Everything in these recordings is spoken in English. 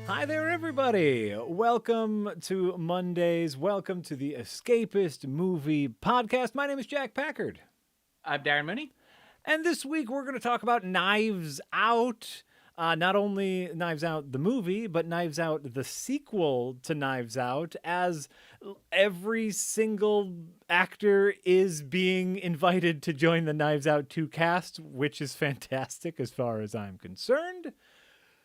Hi there, everybody. Welcome to Mondays. Welcome to the Escapist Movie Podcast. My name is Jack Packard. I'm Darren Mooney. And this week we're going to talk about Knives Out. Not only Knives Out the movie, but Knives Out the sequel to Knives Out, as every single actor is being invited to join the Knives Out 2 cast, which is fantastic as far as I'm concerned.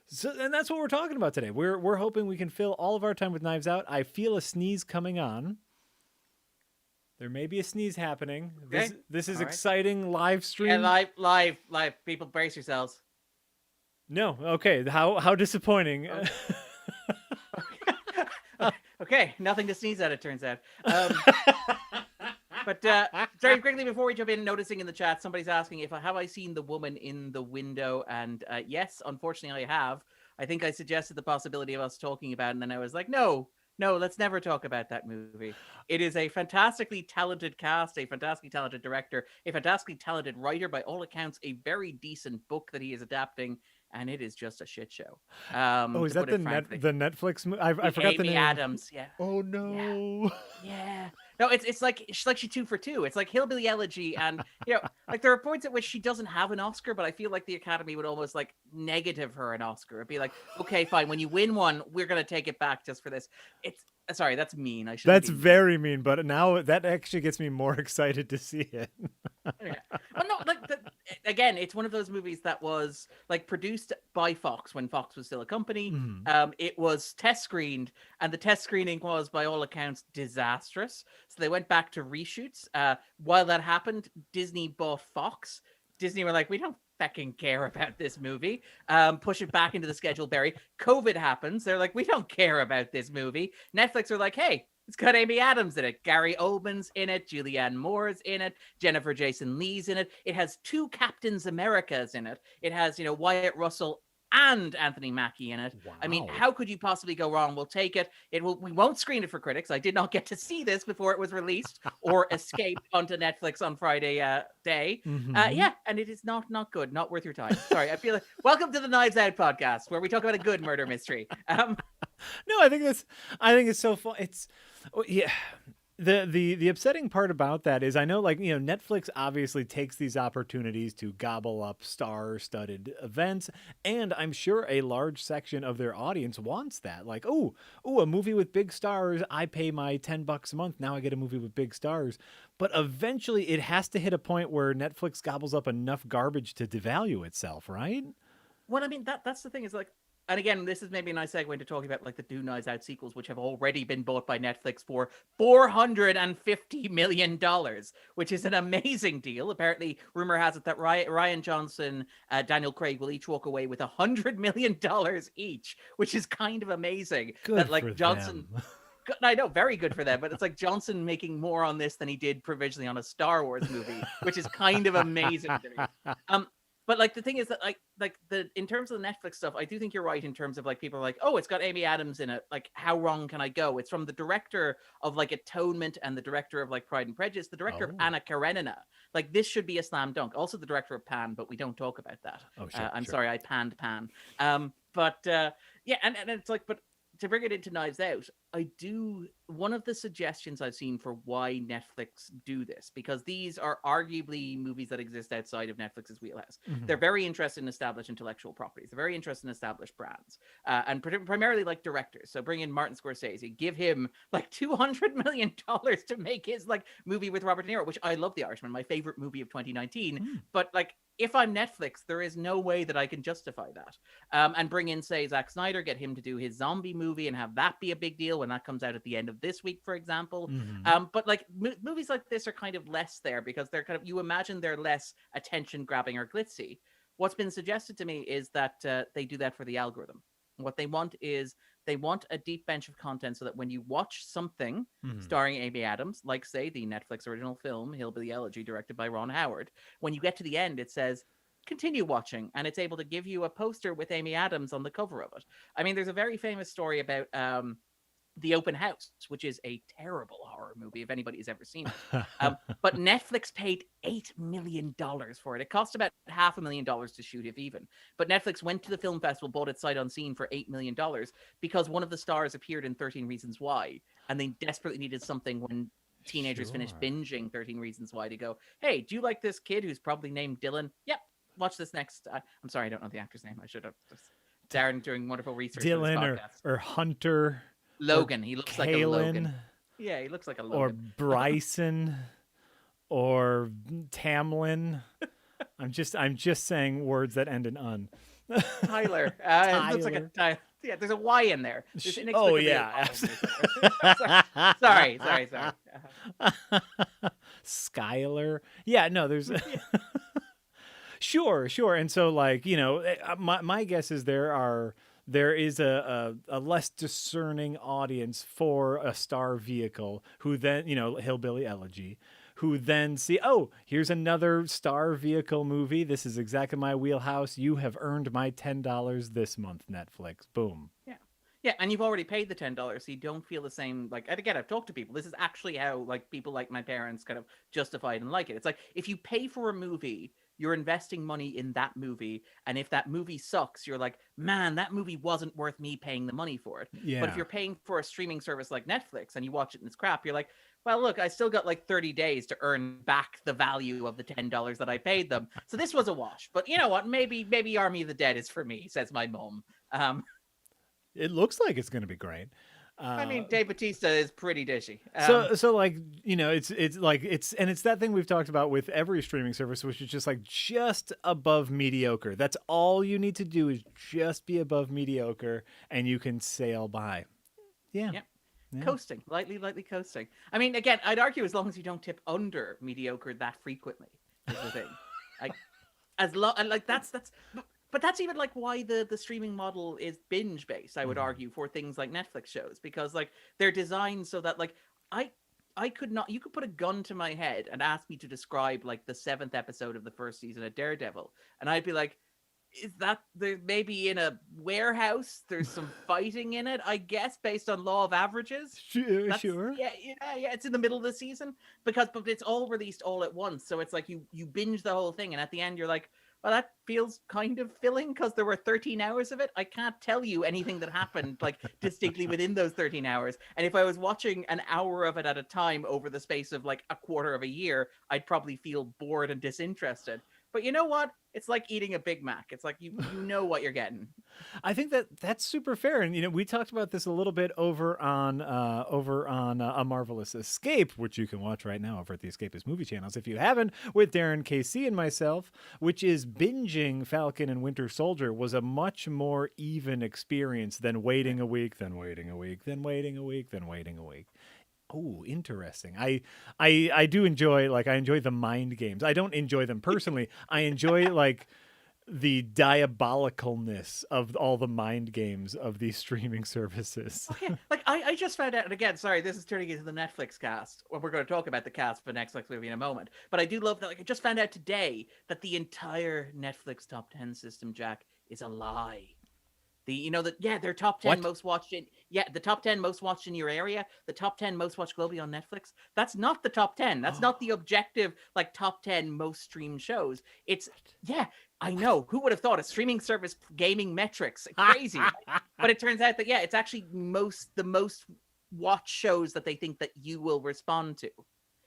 So, and that's what we're talking about today. We're hoping we can fill all of our time with Knives Out. I feel a sneeze coming on. There may be a sneeze happening. Okay. This is All right. exciting live Yeah, stream. live. People, brace yourselves. No, okay. How disappointing. Oh. Okay, nothing to sneeze at, it turns out. But very quickly before we jump in, noticing in the chat, somebody's asking if have I seen The Woman in the Window, and yes, unfortunately, I have. I think I suggested the possibility of us talking about it, and then I was like, no, let's never talk about that movie. It is a fantastically talented cast, a fantastically talented director, a fantastically talented writer, by all accounts, a very decent book that he is adapting, and it is just a shit show. Oh, is To that put it frankly, the Netflix movie? I with forgot the Amy name. Adams, yeah, Oh yeah. no. Yeah. No, it's like she's 2 for 2. It's like Hillbilly Elegy, and like there are points at which she doesn't have an Oscar, but I feel like the Academy would almost like negative her an Oscar. It'd be like, okay, fine, when you win one, we're gonna take it back just for this. It's sorry, that's mean. I shouldn't That's be mean. very mean, but now that actually gets me more excited to see it. Yeah. Well, no, like again, it's one of those movies that was like produced by Fox when Fox was still a company. Mhm. It was test screened, and the test screening was, by all accounts, disastrous. So they went back to reshoots. While that happened, Disney bought Fox. Disney were like, we don't fucking care about this movie. Push it back into the schedule, Barry. COVID happens. They're like, we don't care about this movie. Netflix are like, hey, it's got Amy Adams in it. Gary Oldman's in it. Julianne Moore's in it. Jennifer Jason Leigh's in it. It has 2 Captains Americas in it. It has, Wyatt Russell and Anthony Mackie in it. I mean, Wow. how could you possibly go wrong? We'll take it. We won't screen it for critics. I did not get to see this before it was released or escaped onto Netflix on Friday day. Mhm. Yeah, and it is not good. Not worth your time. Sorry, I feel like welcome to the Knives Out podcast, where we talk about a good murder mystery. No, I think it's so fun. It's yeah. The upsetting part about that is I know, like, Netflix obviously takes these opportunities to gobble up star-studded events, and I'm sure a large section of their audience wants that. Like, a movie with big stars, I pay my $10 a month, now I get a movie with big stars. But eventually it has to hit a point where Netflix gobbles up enough garbage to devalue itself, right? Well, I mean, that's the thing, is like, and again, this is maybe a nice segue into talking about like the 2 Knives Out sequels, which have already been bought by Netflix for $450 million, which is an amazing deal. Apparently, rumor has it that Ryan Johnson, Daniel Craig will each walk away with $100 million each, which is kind of amazing. Good That for like Johnson. them. I know, very good for them, but it's like Johnson making more on this than he did provisionally on a Star Wars movie, which is kind of amazing to me. But like the thing is that like the in terms of the Netflix stuff, I do think you're right in terms of like people are like, oh, it's got Amy Adams in it. Like, how wrong can I go? It's from the director of like Atonement and the director of like Pride and Prejudice, the director of Oh. Anna Karenina. Like, this should be a slam dunk. Also the director of Pan, but we don't talk about that. Oh, sure, I'm sure. sorry, I panned Pan. But yeah, and it's like, but to bring it into Knives Out, one of the suggestions I've seen for why Netflix do this, because these are arguably movies that exist outside of Netflix's wheelhouse. Mhm. They're very interested in established intellectual properties. They're very interested in established brands, and primarily like directors. So bring in Martin Scorsese, give him like $200 million to make his like movie with Robert De Niro, which I love. The Irishman, my favorite movie of 2019. Mm. But like, if I'm Netflix, there is no way that I can justify that. And bring in, say, Zack Snyder, get him to do his zombie movie and have that be a big deal when that comes out at the end of this week, for example. Mhm. But like movies like this are kind of less there because they're kind of, you imagine they're less attention grabbing or glitzy. What's been suggested to me is that they do that for the algorithm. What they want is they want a deep bench of content so that when you watch something Mhm. starring Amy Adams, like say the Netflix original film Hillbilly Elegy, directed by Ron Howard, when you get to the end, it says continue watching, and it's able to give you a poster with Amy Adams on the cover of it. I mean, there's a very famous story about The Open House, which is a terrible horror movie if anybody has ever seen it. But Netflix paid $8 million for it. It cost about $500,000 to shoot, if even. But Netflix went to the film festival, bought it sight unseen for $8 million because one of the stars appeared in 13 Reasons Why, and they desperately needed something when teenagers finished binging 13 Reasons Why to go, hey, do you like this kid who's probably named Dylan? Yep, watch this next. I'm sorry, I don't know the actor's name. I should have. Darren doing wonderful research for this Dylan podcast. or Hunter. Logan. He looks like a Logan. Yeah, he looks like a Logan. Or Bryson or Tamlin. I'm just saying words that end in un. Tyler. It looks like a Tyler. Yeah, there's a Y in there. Oh yeah. Sorry. Skylar. Yeah, no, there's Sure. And so like, my guess is there is a less discerning audience for a star vehicle who then, Hillbilly Elegy, who then see, oh, here's another star vehicle movie. This is exactly my wheelhouse. You have earned my $10 this month, Netflix. Boom. Yeah. Yeah, and you've already paid the $10, so you don't feel the same. Like, and again, I've talked to people. This is actually how, like, people like my parents kind of justify it and like it. It's like, if you pay for a movie, you're investing money in that movie, and if that movie sucks, you're like, man, that movie wasn't worth me paying the money for it. Yeah. But if you're paying for a streaming service like Netflix and you watch it and it's crap, you're like, well, look, I still got like 30 days to earn back the value of the $10 that I paid them. So this was a wash. But you know what? Maybe Army of the Dead is for me, says my mom. It looks like it's going to be great. I mean, Dave Batista is pretty dishy. So like, it's that thing we've talked about with every streaming service, which is just above mediocre. That's all you need to do is just be above mediocre, and you can sail by. Yeah. Yep. Yeah. Coasting, lightly coasting. I mean, again, I'd argue as long as you don't tip under mediocre that frequently is the thing. But that's even like why the streaming model is binge based, I would argue, for things like Netflix shows, because like they're designed so that like I could not, you could put a gun to my head and ask me to describe like the 7th episode of the first season of Daredevil, and I'd be like, is that there maybe in a warehouse? There's some fighting in it, I guess, based on law of averages. Sure. Yeah. It's in the middle of the season but it's all released all at once, so it's like you binge the whole thing, and at the end you're like, well, that feels kind of filling because there were 13 hours of it. I can't tell you anything that happened like distinctly within those 13 hours. And if I was watching an hour of it at a time over the space of like a quarter of a year, I'd probably feel bored and disinterested. But you know what? It's like eating a Big Mac. It's like you know what you're getting. I think that's super fair, and we talked about this a little bit over on A Marvelous Escape, which you can watch right now over at the Escapist movie channels if you haven't, with Darren, KC, and myself. Which is binging Falcon and Winter Soldier was a much more even experience than waiting a week, then waiting a week, then waiting a week, then waiting a week. Oh, interesting. I do enjoy, I enjoy the mind games. I don't enjoy them personally. I enjoy the diabolicalness of all the mind games of these streaming services. Okay, I just found out, and again, sorry, this is turning into the Netflix cast. Well, we're going to talk about the cast for the Netflix movie in a moment. But I do love that. I just found out today that the entire Netflix top 10 system, Jack, is a lie. Their top 10 most watched the top 10 most watched in your area, the top 10 most watched globally on Netflix. That's not the top 10. That's not the objective, top 10 most streamed shows. It's, I know. Who would have thought a streaming service gaming metrics? Crazy. But it turns out that, it's actually the most watched shows that they think that you will respond to.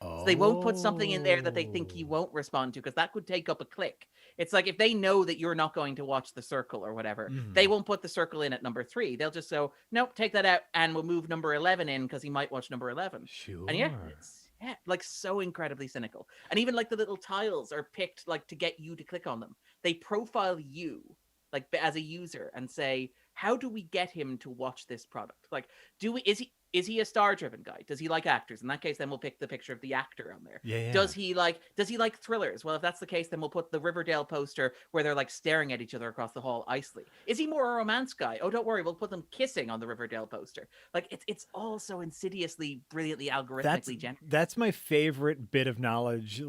So they won't put something in there that they think you won't respond to, because that could take up a click. It's like if they know that you're not going to watch The Circle or whatever, they won't put The Circle in at number 3. They'll just go, nope, take that out, and we'll move number 11 in because he might watch number 11. Sure. And it's so incredibly cynical. And even the little tiles are picked to get you to click on them. They profile you as a user and say, how do we get him to watch this product? Is he a star-driven guy? Does he like actors? In that case, then we'll pick the picture of the actor on there. Yeah. Does he like thrillers? Well, if that's the case, then we'll put the Riverdale poster where they're staring at each other across the hall icily. Is he more a romance guy? Oh, don't worry, we'll put them kissing on the Riverdale poster. It's all so insidiously, brilliantly, algorithmically generated. That's my favorite bit of knowledge,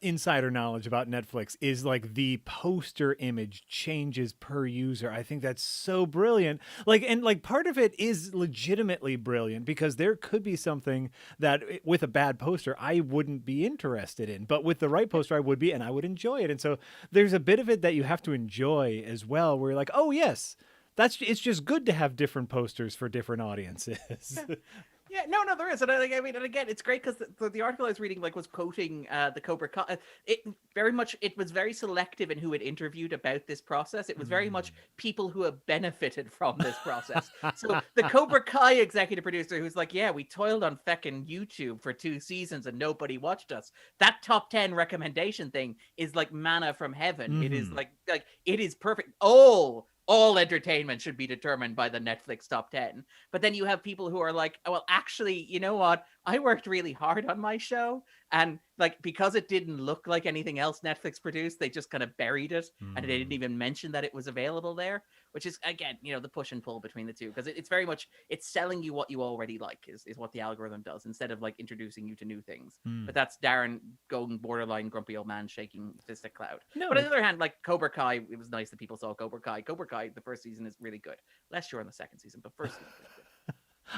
insider knowledge about Netflix, is the poster image changes per user. I think that's so brilliant. And part of it is legitimately brilliant. brilliant, because there could be something that with a bad poster I wouldn't be interested in, but with the right poster I would be, and I would enjoy it. And so there's a bit of it that you have to enjoy as well, where you're like, oh yes, it's just good to have different posters for different audiences. Yeah, no, there is, and I mean, and again, it's great because the article I was reading was quoting the Cobra Kai. It was very selective in who it interviewed about this process. It was very much people who have benefited from this process. So the Cobra Kai executive producer, who's like, yeah, we toiled on feckin' YouTube for 2 seasons and nobody watched us. That top 10 recommendation thing is like manna from heaven. It is like it is perfect. All entertainment should be determined by the Netflix top 10. But then you have people who are like, oh, well, actually, you know what? I worked really hard on my show. And like, because it didn't look like anything else Netflix produced, they just kind of buried it. And they didn't even mention that it was available there, which is, again, the push and pull between the two. Because it's very much, it's selling you what you already like is what the algorithm does, instead of like introducing you to new things. But that's Darren going borderline grumpy old man shaking fist at cloud. No. But on the other hand, like Cobra Kai, it was nice that people saw Cobra Kai. Cobra Kai, the first season is really good. Less sure on the second season, but first season is good.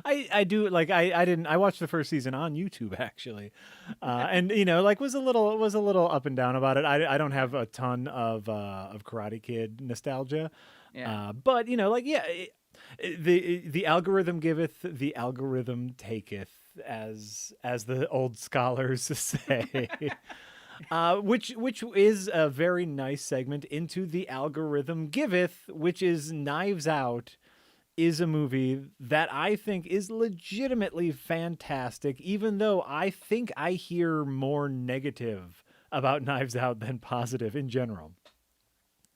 I do like I watched the first season on YouTube actually, and was a little up and down about it. I don't have a ton of Karate Kid nostalgia, but the algorithm giveth, the algorithm taketh, as the old scholars say. Which is a very nice segment into the algorithm giveth, which is Knives Out. Is a movie that I think is legitimately fantastic, even though I think I hear more negative about Knives Out than positive in general.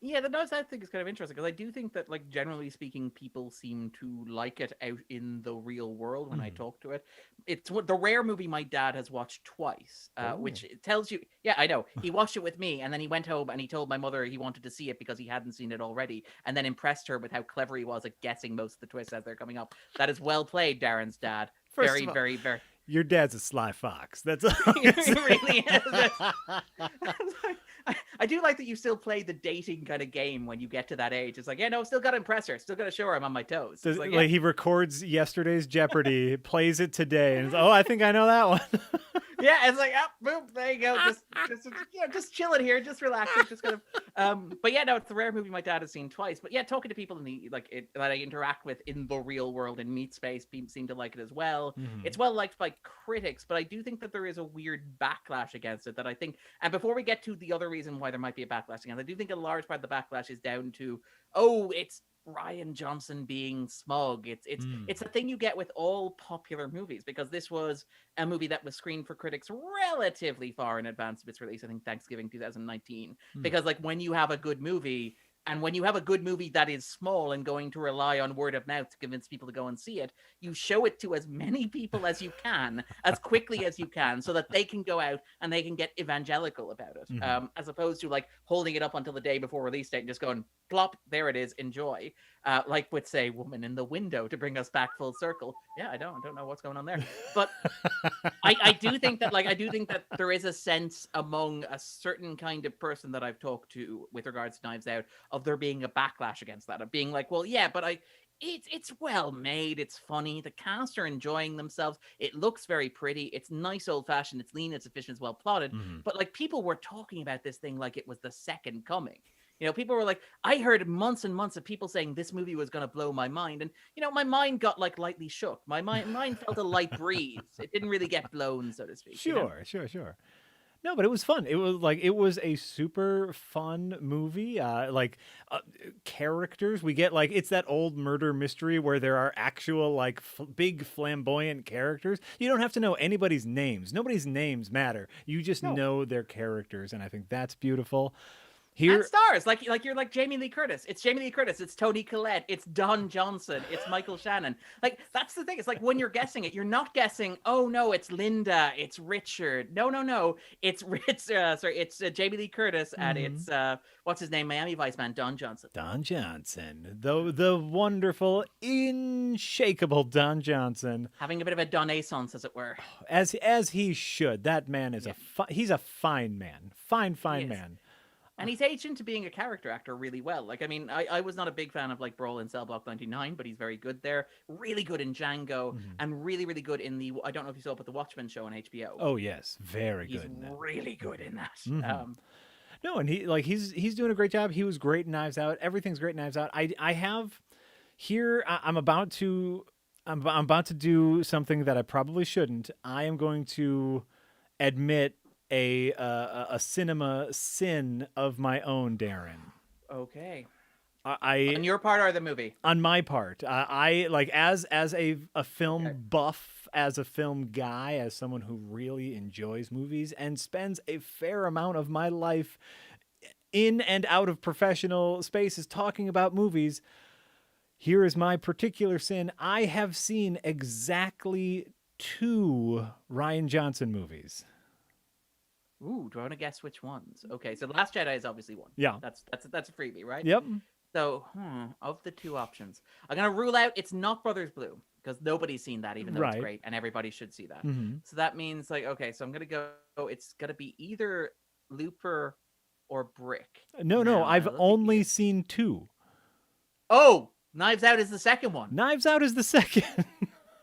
Yeah, the Knives Out thing is kind of interesting, because I do think that, like, generally speaking, people seem to like it out in the real world when I talk to it. It's the rare movie my dad has watched twice, which tells you, yeah, I know. He watched it with me, and then he went home and he told my mother he wanted to see it because he hadn't seen it already, and then impressed her with how clever he was at guessing most of the twists as they're coming up. That is well played, Darren's dad. Very, very, very. Your dad's a sly fox. That's he really is. I do like that you still play the dating kind of game when you get to that age. It's like, yeah, no, still got to impress her. Still got to show her I'm on my toes. It's like, he records yesterday's Jeopardy, plays it today, and I think I know that one. Yeah, it's like, boom, there you go. Just chill it here, just relax it, just kind of. But yeah, no, it's the rare movie my dad has seen twice. But yeah, talking to people that I interact with in the real world in meat space, people seem to like it as well. It's well liked by critics, but I do think that there is a weird backlash against it that I think. And before we get to the other reason why there might be a backlash against, I do think a large part of the backlash is down to, it's Ryan Johnson being smug. It's a thing you get with all popular movies, because this was a movie that was screened for critics relatively far in advance of its release. I think Thanksgiving 2019. Because like when you have a good movie, and when you have a good movie that is small and going to rely on word of mouth to convince people to go and see it, you show it to as many people as you can, as quickly as you can, so that they can go out and they can get evangelical about it, as opposed to like holding it up until the day before release date and just going, plop, there it is, enjoy. Like with, say, Woman in the Window, to bring us back full circle. Yeah, I don't know what's going on there. But I do think that there is a sense among a certain kind of person that I've talked to with regards to Knives Out of there being a backlash against that, of being like, well, yeah, but it's well made, it's funny, the cast are enjoying themselves, it looks very pretty, it's nice old fashioned, it's lean, it's efficient, it's well plotted. But like, people were talking about this thing like it was the second coming. People were like, I heard months and months of people saying this movie was going to blow my mind. And, my mind got like lightly shook. My mind felt a light breeze. It didn't really get blown, so to speak. Sure. No, but it was fun. It was a super fun movie. Characters, we get it's that old murder mystery where there are actual big flamboyant characters. You don't have to know anybody's names. Nobody's names matter. You just know their characters, and I think that's beautiful. And stars, like you're like Jamie Lee Curtis. It's Jamie Lee Curtis. It's Toni Collette. It's Don Johnson. It's Michael Shannon. Like, that's the thing. It's like when you're guessing it, you're not guessing, oh no, it's Linda. It's Richard. No. It's Jamie Lee Curtis, and it's what's his name? Miami Vice man, Don Johnson. Don Johnson, the wonderful, unshakable Don Johnson, having a bit of a Donaissance, as it were, as he should. That man is he's a fine man, fine man. And he's aged into being a character actor really well. Like, I mean, I was not a big fan of like Brawl in Cell Block 99, but he's very good there. Really good in Django, Mhm. and really, really good in the. I don't know if you saw, but the Watchmen show on HBO. Oh yes, very He's good in that. really good in that. Mhm. No, and he's doing a great job. He was great in Knives Out. Everything's great in Knives Out. I have here. I'm about to. I'm about to do something that I probably shouldn't. I am going to admit a cinema sin of my own, Darren. Okay. I On your part or the movie? on my part, I like as a Okay. film buff, as a film guy, as someone who really enjoys movies and spends a fair amount of my life in and out of professional spaces talking about movies. Here is my particular sin. I have seen exactly 2 Rian Johnson movies. Ooh, do I want to guess which ones? Okay, so The Last Jedi is obviously one. Yeah. That's a freebie, right? Yep. So, of the 2 options, I'm gonna rule out it's not Brothers Bloom because nobody's seen that, even though it's Right. great and everybody should see that. Hmm. So that means like, okay, so I'm gonna go. It's gonna be either Looper or Brick. No, Now, I've looking only here. seen 2. Oh, Knives Out is the second one. Knives Out is the second.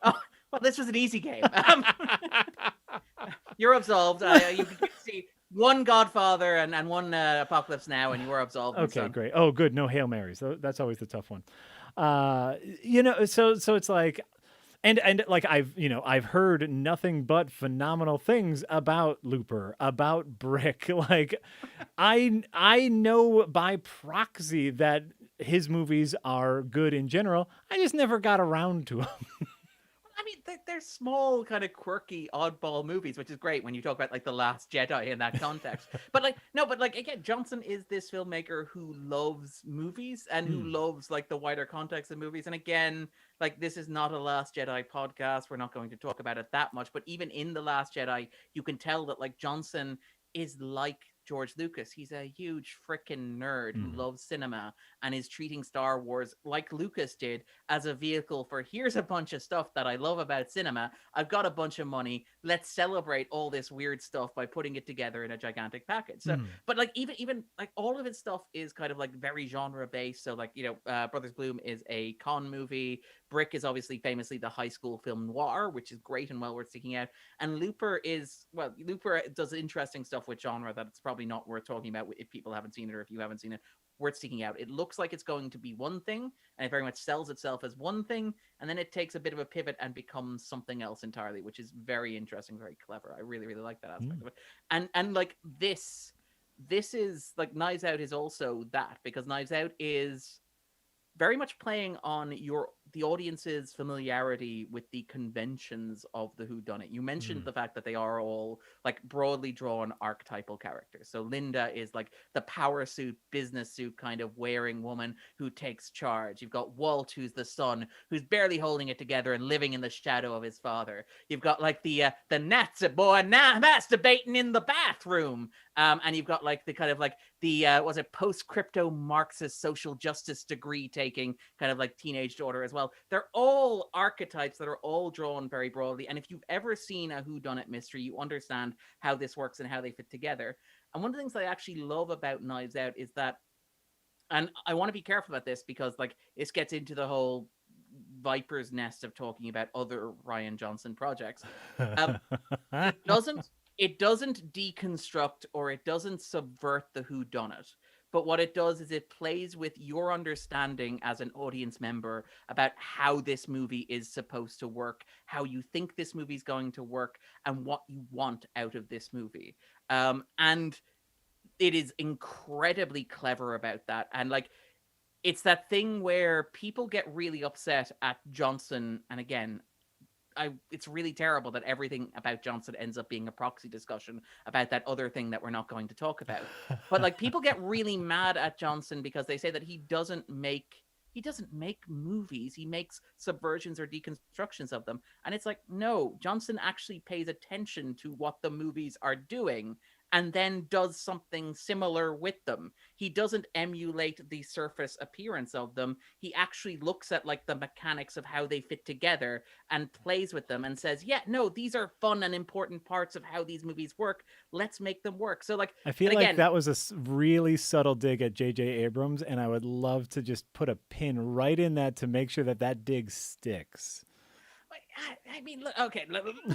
Oh, well, this was an easy game. You're absolved. You can see one Godfather and one Apocalypse Now, and you are absolved. Okay, son. great. Oh, good. No Hail Marys. That's always the tough one. So it's like, and like I've heard nothing but phenomenal things about Looper, about Brick. Like, I know by proxy that his movies are good in general. I just never got around to them. I mean, they're small, kind of quirky, oddball movies, which is great when you talk about like The Last Jedi in that context. But like, no, but like again, Johnson is this filmmaker who loves movies and who loves like the wider context of movies. And again, like this is not a Last Jedi podcast. We're not going to talk about it that much. But even in The Last Jedi, you can tell that like Johnson is like George Lucas. He's a huge freaking nerd who loves cinema and is treating Star Wars like Lucas did as a vehicle for here's a bunch of stuff that I love about cinema. I've got a bunch of money. Let's celebrate all this weird stuff by putting it together in a gigantic package. So, but like even like all of his stuff is kind of like very genre based. So like Brothers Bloom is a con movie. Brick is obviously famously the high school film noir, which is great and well worth seeking out. And Looper does interesting stuff with genre that it's probably not worth talking about if people haven't seen it or if you haven't seen it. Worth seeking out. It looks like it's going to be one thing, and it very much sells itself as one thing, and then it takes a bit of a pivot and becomes something else entirely, which is very interesting, very clever. I really, really like that aspect of it. And like this is like Knives Out is also that, because Knives Out is very much playing on the audience's familiarity with the conventions of the whodunit. You mentioned the fact that they are all like broadly drawn archetypal characters. So Linda is like the power suit, business suit kind of wearing woman who takes charge. You've got Walt, who's the son, who's barely holding it together and living in the shadow of his father. You've got like the Nazi boy masturbating in the bathroom. And you've got like the kind of like the was it post-crypto Marxist social justice degree taking kind of like teenage daughter as well. They're all archetypes that are all drawn very broadly. And if you've ever seen a whodunit mystery, you understand how this works and how they fit together. And one of the things I actually love about Knives Out is that, and I want to be careful about this because like this gets into the whole viper's nest of talking about other Rian Johnson projects. It doesn't deconstruct or it doesn't subvert the whodunit. But what it does is it plays with your understanding as an audience member about how this movie is supposed to work, how you think this movie is going to work, and what you want out of this movie. And it is incredibly clever about that. And like, it's that thing where people get really upset at Johnson. And again, it's really terrible that everything about Johnson ends up being a proxy discussion about that other thing that we're not going to talk about. But like people get really mad at Johnson because they say that he doesn't make movies. He makes subversions or deconstructions of them. And it's like, no, Johnson actually pays attention to what the movies are doing and then does something similar with them. He doesn't emulate the surface appearance of them. He actually looks at like the mechanics of how they fit together and plays with them and says, "Yeah, no, these are fun and important parts of how these movies work. Let's make them work." So like, I feel and like again, that was a really subtle dig at J.J. Abrams, and I would love to just put a pin right in that to make sure that that dig sticks. I mean, look, okay,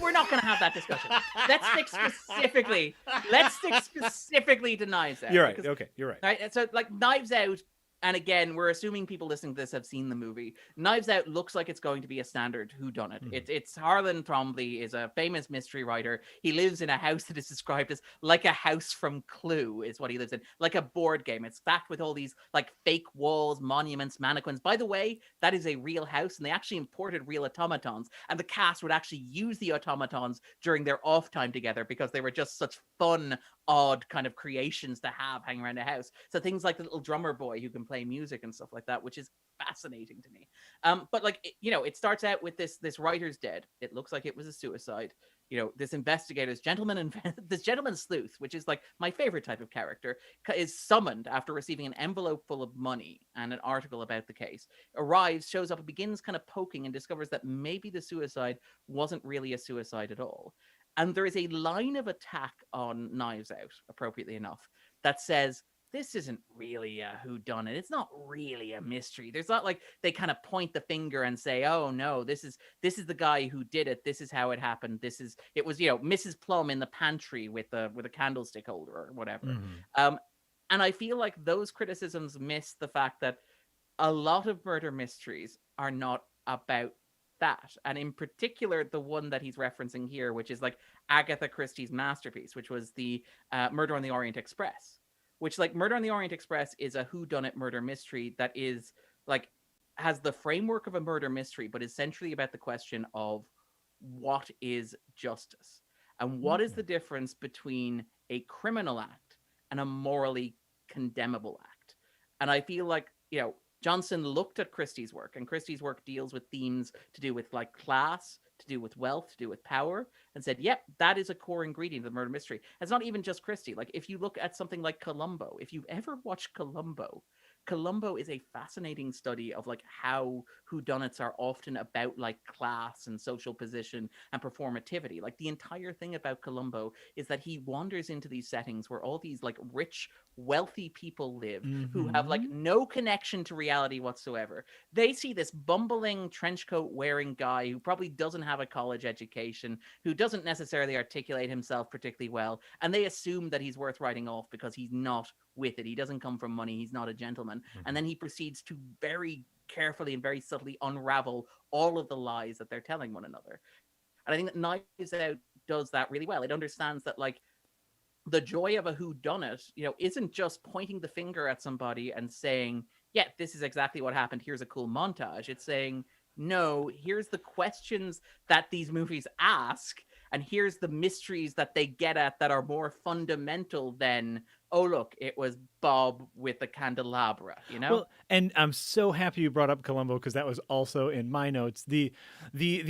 we're not going to have that discussion. Let's stick specifically. Let's stick specifically to Knives Out. You're right. Okay, you're right. Right. So, like, Knives Out. And again, we're assuming people listening to this have seen the movie. Knives Out looks like it's going to be a standard whodunit. It's Harlan Thrombly is a famous mystery writer. He lives in a house that is described as like a house from Clue, is what he lives in, like a board game. It's stacked with all these like fake walls, monuments, mannequins. By the way, that is a real house, and they actually imported real automatons. And the cast would actually use the automatons during their off time together because they were just such fun, odd kind of creations to have hanging around the house. So things like the little drummer boy who can play music and stuff like that, which is fascinating to me. But like, it starts out with this writer's dead. It looks like it was a suicide. This investigator's this gentleman sleuth, which is like my favorite type of character, is summoned after receiving an envelope full of money and an article about the case. Arrives, shows up, and begins kind of poking and discovers that maybe the suicide wasn't really a suicide at all. And there is a line of attack on Knives Out, appropriately enough, that says, this isn't really a whodunit. It's not really a mystery. There's not like they kind of point the finger and say, "Oh no, this is the guy who did it. This is how it happened. It was Mrs. Plum in the pantry with a candlestick holder or whatever." Mm-hmm. And I feel like those criticisms miss the fact that a lot of murder mysteries are not about that. And in particular, the one that he's referencing here, which is like Agatha Christie's masterpiece, which was the Murder on the Orient Express. Which, like, Murder on the Orient Express is a whodunit murder mystery that is like has the framework of a murder mystery, but is centrally about the question of what is justice and what is the difference between a criminal act and a morally condemnable act. And I feel like Johnson looked at Christie's work, and Christie's work deals with themes to do with like class, to do with wealth, to do with power, and said, yep, that is a core ingredient of the murder mystery. It's not even just Christie. Like, if you look at something like Columbo, if you've ever watched Columbo, Columbo is a fascinating study of like how whodunits are often about like class and social position and performativity. Like the entire thing about Columbo is that he wanders into these settings where all these like rich, wealthy people live who have like no connection to reality whatsoever. They see this bumbling trench coat wearing guy who probably doesn't have a college education, who doesn't necessarily articulate himself particularly well, and they assume that he's worth writing off because he's not with it. He doesn't come from money. He's not a gentleman. And then he proceeds to very carefully and very subtly unravel all of the lies that they're telling one another. And I think that Knives Out does that really well. It understands that like the joy of a whodunit, isn't just pointing the finger at somebody and saying, yeah, this is exactly what happened. Here's a cool montage. It's saying, no, here's the questions that these movies ask, and here's the mysteries that they get at that are more fundamental than, oh, look, it was Bob with a candelabra, Well, and I'm so happy you brought up Columbo because that was also in my notes. The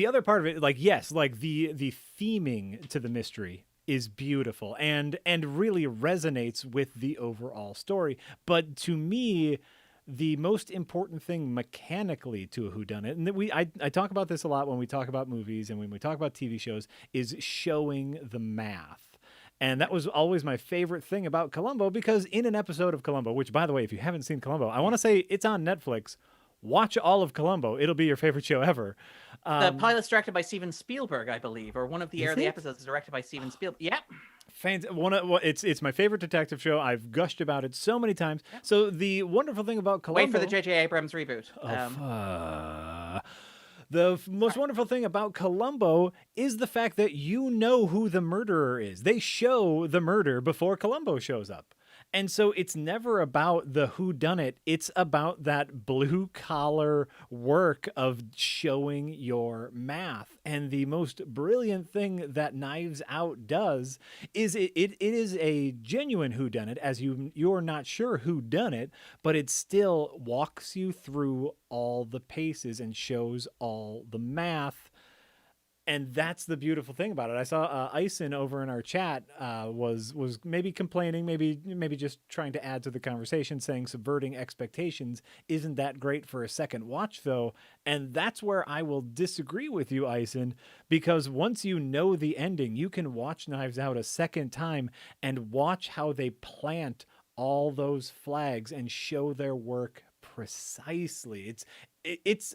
other part of it, like, yes, like the theming to the mystery is beautiful and really resonates with the overall story. But to me, the most important thing mechanically to a whodunit, and I talk about this a lot when we talk about movies and when we talk about TV shows, is showing the math. And that was always my favorite thing about Columbo, because in an episode of Columbo, which, by the way, if you haven't seen Columbo, I want to say it's on Netflix. Watch all of Columbo. It'll be your favorite show ever. The pilot's directed by Steven Spielberg, I believe, or one of the early episodes is directed by Steven Spielberg. Yeah. It's my favorite detective show. I've gushed about it so many times. Yep. So the wonderful thing about Columbo... Wait for the J.J. Abrams reboot. The most wonderful thing about Columbo is the fact that you know who the murderer is. They show the murder before Columbo shows up. And so it's never about the whodunit. It's about that blue collar work of showing your math. And the most brilliant thing that Knives Out does is it is a genuine whodunit, as you're not sure who done it, but it still walks you through all the paces and shows all the math And that's the beautiful thing about it. I saw Ison over in our chat was maybe complaining, maybe just trying to add to the conversation, saying subverting expectations isn't that great for a second watch though. And that's where I will disagree with you, Ison, because once you know the ending, you can watch Knives Out a second time and watch how they plant all those flags and show their work precisely.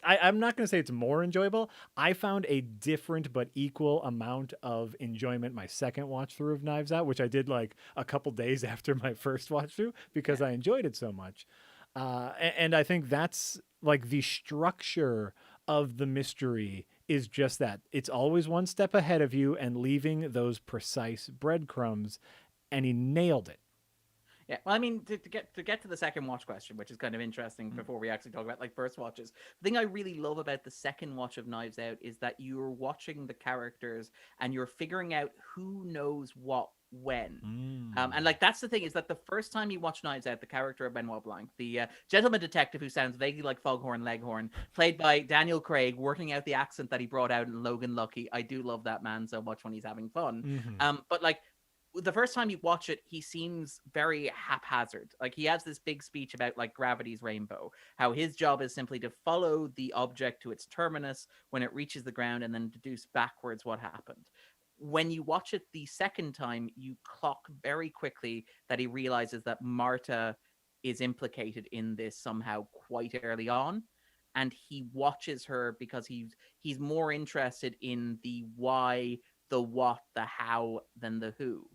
I'm not going to say it's more enjoyable. I found a different but equal amount of enjoyment my second watch through of Knives Out, which I did like a couple days after my first watch through because I enjoyed it so much. And I think that's like the structure of the mystery is just that it's always one step ahead of you and leaving those precise breadcrumbs, and he nailed it. Yeah, well, I mean, to get to the second watch question, which is kind of interesting before we actually talk about like first watches. The thing I really love about the second watch of Knives Out is that you're watching the characters and you're figuring out who knows what when. And like that's the thing is that the first time you watch Knives Out, the character of Benoit Blanc, the gentleman detective who sounds vaguely like Foghorn Leghorn, played by Daniel Craig, working out the accent that he brought out in Logan Lucky. I do love that man so much when he's having fun. But like the first time you watch it, he seems very haphazard. Like he has this big speech about like gravity's rainbow, how his job is simply to follow the object to its terminus when it reaches the ground and then deduce backwards what happened. When you watch it the second time, you clock very quickly that he realizes that Marta is implicated in this somehow quite early on. And he watches her because he's more interested in the why, the what, the how than the who.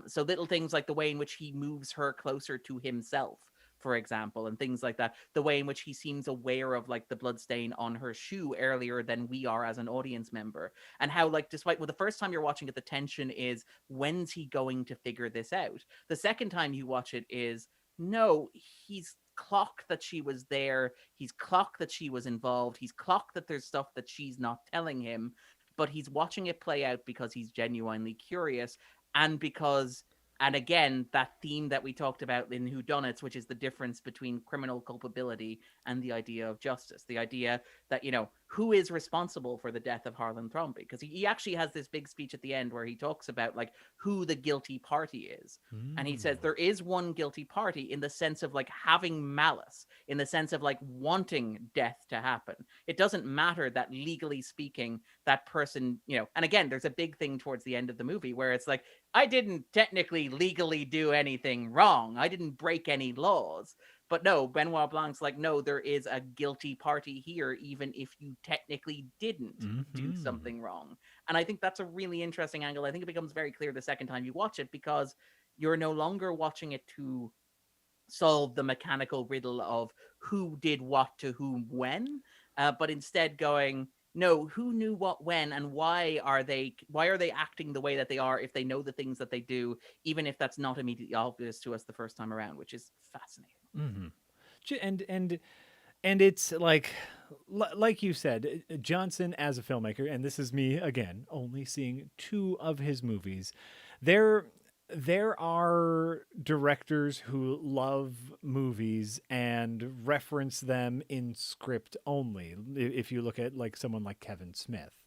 So little things like the way in which he moves her closer to himself, for example, and things like that. The way in which he seems aware of like the blood stain on her shoe earlier than we are as an audience member. And how like despite the first time you're watching it, the tension is when's he going to figure this out? The second time you watch it is no, he's clocked that she was there. He's clocked that she was involved. He's clocked that there's stuff that she's not telling him, but he's watching it play out because he's genuinely curious and because and again that theme that we talked about in whodunits, which is the difference between criminal culpability and the idea of justice, the idea that who is responsible for the death of Harlan Thrombey, because he actually has this big speech at the end where he talks about like who the guilty party is. And he says there is one guilty party in the sense of like having malice, in the sense of like wanting death to happen. It doesn't matter that legally speaking that person, and again there's a big thing towards the end of the movie where it's like I didn't technically legally do anything wrong. I didn't break any laws. But no, Benoit Blanc's like, no, there is a guilty party here, even if you technically didn't do something wrong. And I think that's a really interesting angle. I think it becomes very clear the second time you watch it because you're no longer watching it to solve the mechanical riddle of who did what to whom when, but instead going, no, who knew what when, and why are they acting the way that they are if they know the things that they do, even if that's not immediately obvious to us the first time around, which is fascinating. And it's like you said, Johnson as a filmmaker, and this is me again only seeing 2 of his movies, there are directors who love movies and reference them in script only. If you look at like someone like Kevin Smith,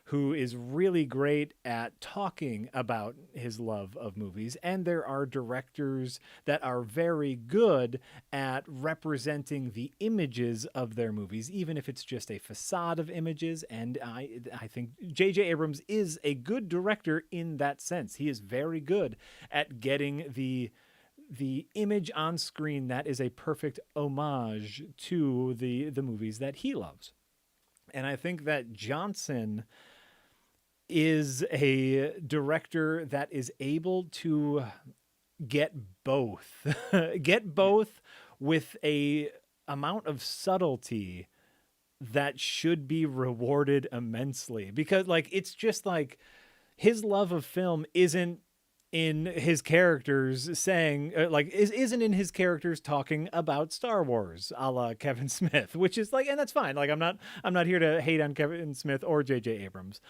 who is really great at talking about his love of movies. And there are directors that are very good at representing the images of their movies, even if it's just a facade of images. And I think J.J. Abrams is a good director in that sense. He is very good at getting the image on screen that is a perfect homage to the movies that he loves. And I think that Johnson is a director that is able to get both with a amount of subtlety that should be rewarded immensely, because like it's just like his love of film isn't in his characters saying like isn't in his characters talking about Star Wars a la Kevin Smith, which is like, and that's fine. Like I'm not here to hate on Kevin Smith or J.J. Abrams.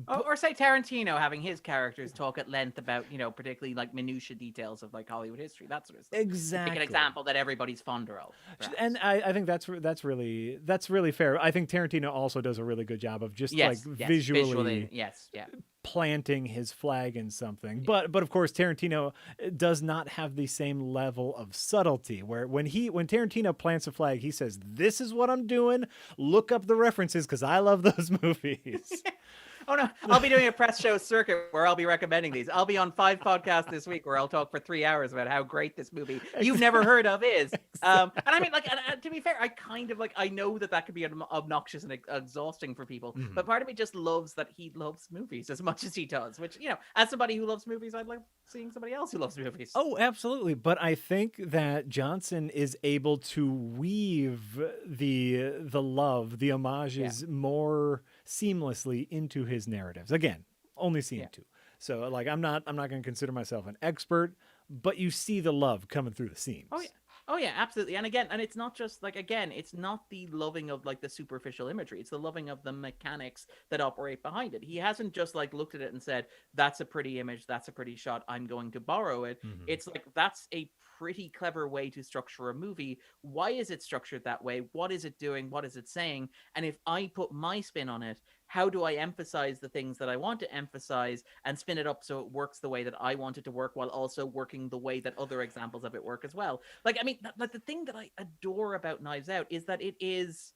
Or say Tarantino having his characters talk at length about, particularly like minutia details of like Hollywood history, that sort of stuff. Exactly. Pick an example that everybody's fonder of. Perhaps. And I think that's really fair. I think Tarantino also does a really good job of just visually yes, yeah. planting his flag in something. Yeah. But of course Tarantino does not have the same level of subtlety where when Tarantino plants a flag, he says, "This is what I'm doing. Look up the references because I love those movies." Oh no, I'll be doing a press show circuit where I'll be recommending these. I'll be on 5 podcasts this week where I'll talk for 3 hours about how great this movie you've never heard of is. And I mean, like, to be fair, I kind of like, I know that could be obnoxious and exhausting for people, but part of me just loves that he loves movies as much as he does, which, as somebody who loves movies, I'd like seeing somebody else who loves movies. Oh, absolutely. But I think that Johnson is able to weave the love, the homages more seamlessly into his narratives. Again, only seen two. So like I'm not going to consider myself an expert, but you see the love coming through the seams. Oh yeah, absolutely. And again, it's not just like, it's not the loving of like the superficial imagery. It's the loving of the mechanics that operate behind it. He hasn't just like looked at it and said, "That's a pretty image, that's a pretty shot, I'm going to borrow it." Mm-hmm. It's like, that's a pretty clever way to structure a movie. Why is it structured that way? What is it doing? What is it saying? And if I put my spin on it, how do I emphasize the things that I want to emphasize and spin it up so it works the way that I want it to work while also working the way that other examples of it work as well? Like, I mean, like the thing that I adore about Knives Out is that it is,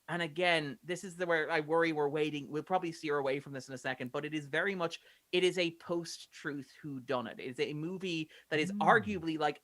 and again, this is where I worry we'll probably steer away from this in a second, but it is very much, it is a post-truth whodunit. It is a movie that is arguably like,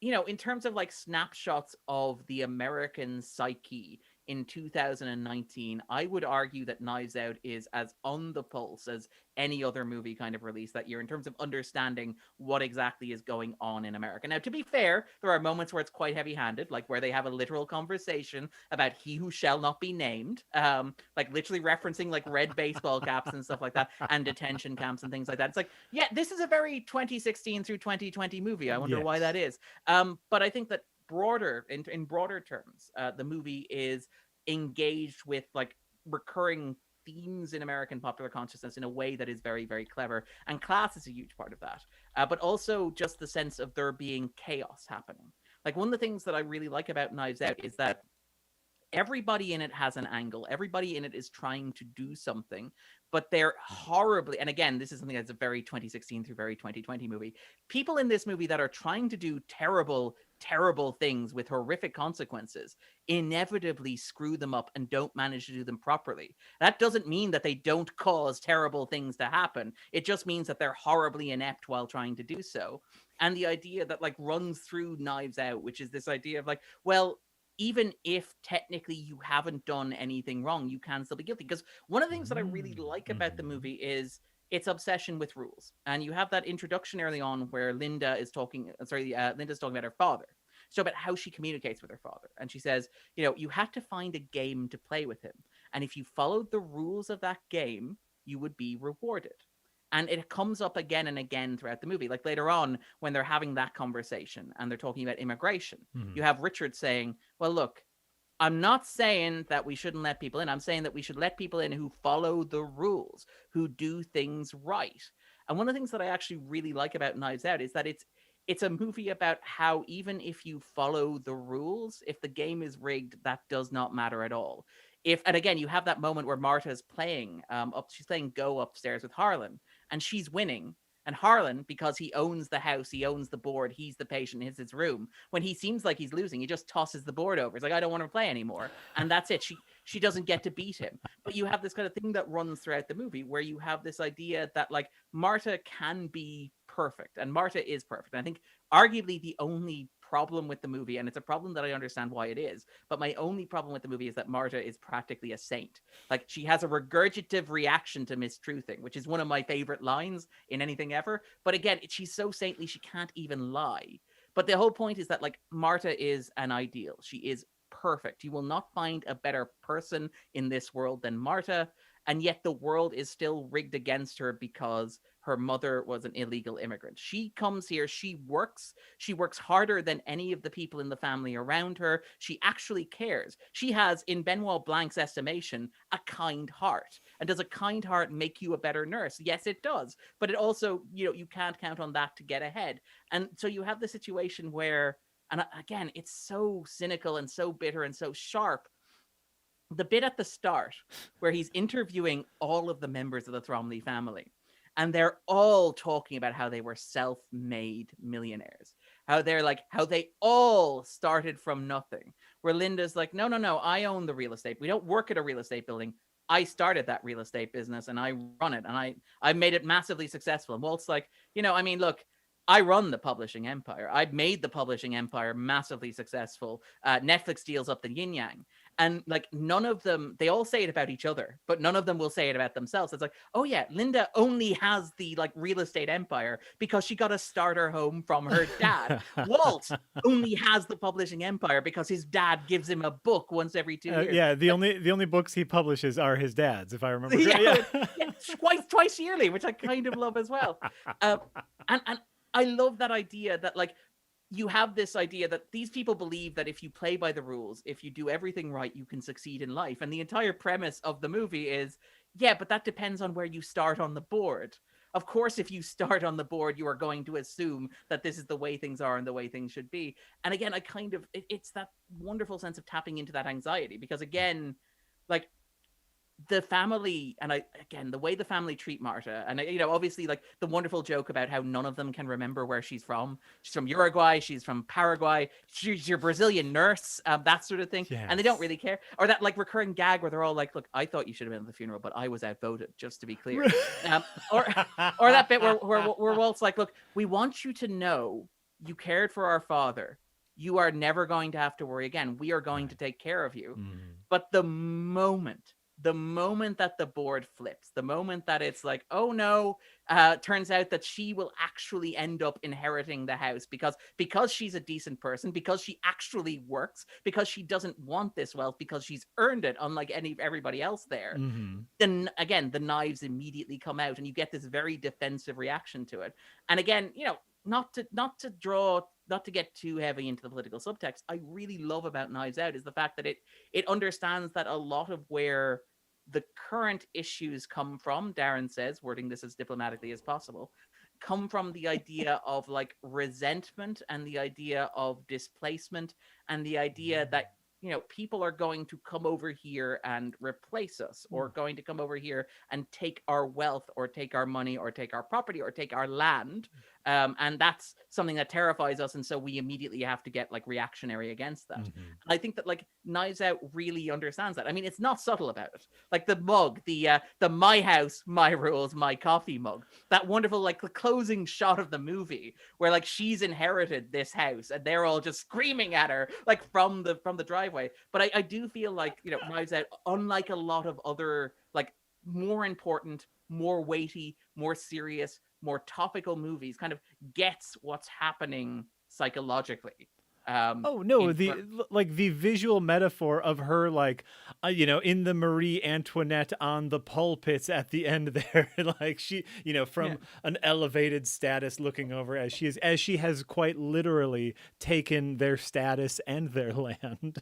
in terms of like snapshots of the American psyche in 2019, I would argue that Knives Out is as on the pulse as any other movie kind of release that year in terms of understanding what exactly is going on in America. Now, to be fair, there are moments where it's quite heavy-handed, like where they have a literal conversation about he who shall not be named, like literally referencing like red baseball caps and stuff like that, and detention camps and things like that. It's like, yeah, this is a very 2016 through 2020 movie. I wonder why that is. But I think that in broader terms, the movie is engaged with like recurring themes in American popular consciousness in a way that is very, very clever, and class is a huge part of that. But also just the sense of there being chaos happening. Like, one of the things that I really like about Knives Out is that everybody in it has an angle. Everybody in it is trying to do something, but they're horribly, and again, this is something that's a very 2016 through very 2020 movie. People in this movie that are trying to do terrible, terrible things with horrific consequences inevitably screw them up and don't manage to do them properly. That doesn't mean that they don't cause terrible things to happen. It just means that they're horribly inept while trying to do so. And the idea that like runs through Knives Out, which is this idea of like, well, even if technically you haven't done anything wrong, you can still be guilty. Because one of the things that I really like about the movie is its obsession with rules. And you have that introduction early on where Linda's talking about her father. So about how she communicates with her father. And she says, you had to find a game to play with him. And if you followed the rules of that game, you would be rewarded. And it comes up again and again throughout the movie. Like later on, when they're having that conversation and they're talking about immigration, you have Richard saying, well, look, I'm not saying that we shouldn't let people in. I'm saying that we should let people in who follow the rules, who do things right. And one of the things that I actually really like about Knives Out is that it's a movie about how even if you follow the rules, if the game is rigged, that does not matter at all. And again, you have that moment where Marta's playing she's playing Go upstairs with Harlan, and she's winning. And Harlan, because he owns the house, he owns the board, he's the patient, it's his room. When he seems like he's losing, he just tosses the board over. It's like, I don't want to play anymore. And that's it. She doesn't get to beat him. But you have this kind of thing that runs throughout the movie where you have this idea that like Marta can be perfect. And Marta is perfect. And I think arguably the only problem with the movie, and it's a problem that I understand why it is, but my only problem with the movie is that Marta is practically a saint. Like, she has a regurgitative reaction to mistruthing, which is one of my favorite lines in anything ever. But again, she's so saintly she can't even lie. But the whole point is that like Marta is an ideal. She is perfect. You will not find a better person in this world than Marta. and yet the world is still rigged against her because her mother was an illegal immigrant. She comes here, she works harder than any of the people in the family around her. She actually cares. She has, in Benoit Blanc's estimation, a kind heart. And does a kind heart make you a better nurse? Yes, it does. But it also, you can't count on that to get ahead. And so you have the situation where, and again, it's so cynical and so bitter and so sharp. The bit at the start where he's interviewing all of the members of the Thromley family, and they're all talking about how they were self-made millionaires, how they all started from nothing, where Linda's like, no, I own the real estate. We don't work at a real estate building. I started that real estate business and I run it, and I made it massively successful. And Walt's like, look, I run the publishing empire. I've made the publishing empire massively successful. Netflix deals up the yin yang. And like none of them, they all say it about each other, but none of them will say it about themselves. It's like, oh yeah, Linda only has the like real estate empire because she got a starter home from her dad. Walt only has the publishing empire because his dad gives him a book once every 2 years. Yeah, the only books he publishes are his dad's, if I remember Yeah, correctly. yeah, twice yearly, which I kind of love as well. And I love that idea that like you have this idea that these people believe that if you play by the rules, if you do everything right, you can succeed in life. And the entire premise of the movie is, yeah, but that depends on where you start on the board. Of course, if you start on the board, you are going to assume that this is the way things are and the way things should be. And again, it's that wonderful sense of tapping into that anxiety, because again, like the family, and the way the family treat Marta, and obviously like the wonderful joke about how none of them can remember where she's from. She's from Uruguay, she's from Paraguay, she's your Brazilian nurse, that sort of thing. Yes. And they don't really care. Or that like recurring gag where they're all like, look, I thought you should have been at the funeral, but I was outvoted, just to be clear. Or that bit where Walt's like, look, we want you to know you cared for our father. You are never going to have to worry again. We are going to take care of you. But the moment that the board flips, the moment that it's like, oh no, turns out that she will actually end up inheriting the house because she's a decent person, because she actually works, because she doesn't want this wealth, because she's earned it, unlike everybody else there. Then again, the knives immediately come out, and you get this very defensive reaction to it. And again, not to get too heavy into the political subtext, I really love about Knives Out is the fact that it understands that a lot of where the current issues come from, Darren says, wording this as diplomatically as possible, come from the idea of like resentment and the idea of displacement and the idea that people are going to come over here and replace us, or going to come over here and take our wealth, or take our money, or take our property, or take our land. And that's something that terrifies us. And so we immediately have to get like reactionary against that. And I think that like Knives Out really understands that. I mean, it's not subtle about it. Like the mug, the my house, my rules, my coffee mug, that wonderful like the closing shot of the movie where like she's inherited this house and they're all just screaming at her like from the driveway. But I do feel like, Knives Out, unlike a lot of other like more important, more weighty, more serious, more topical movies, kind of gets what's happening psychologically. The visual metaphor of her like in the Marie Antoinette on the pulpits at the end there, like she from an elevated status looking over as she has quite literally taken their status and their land.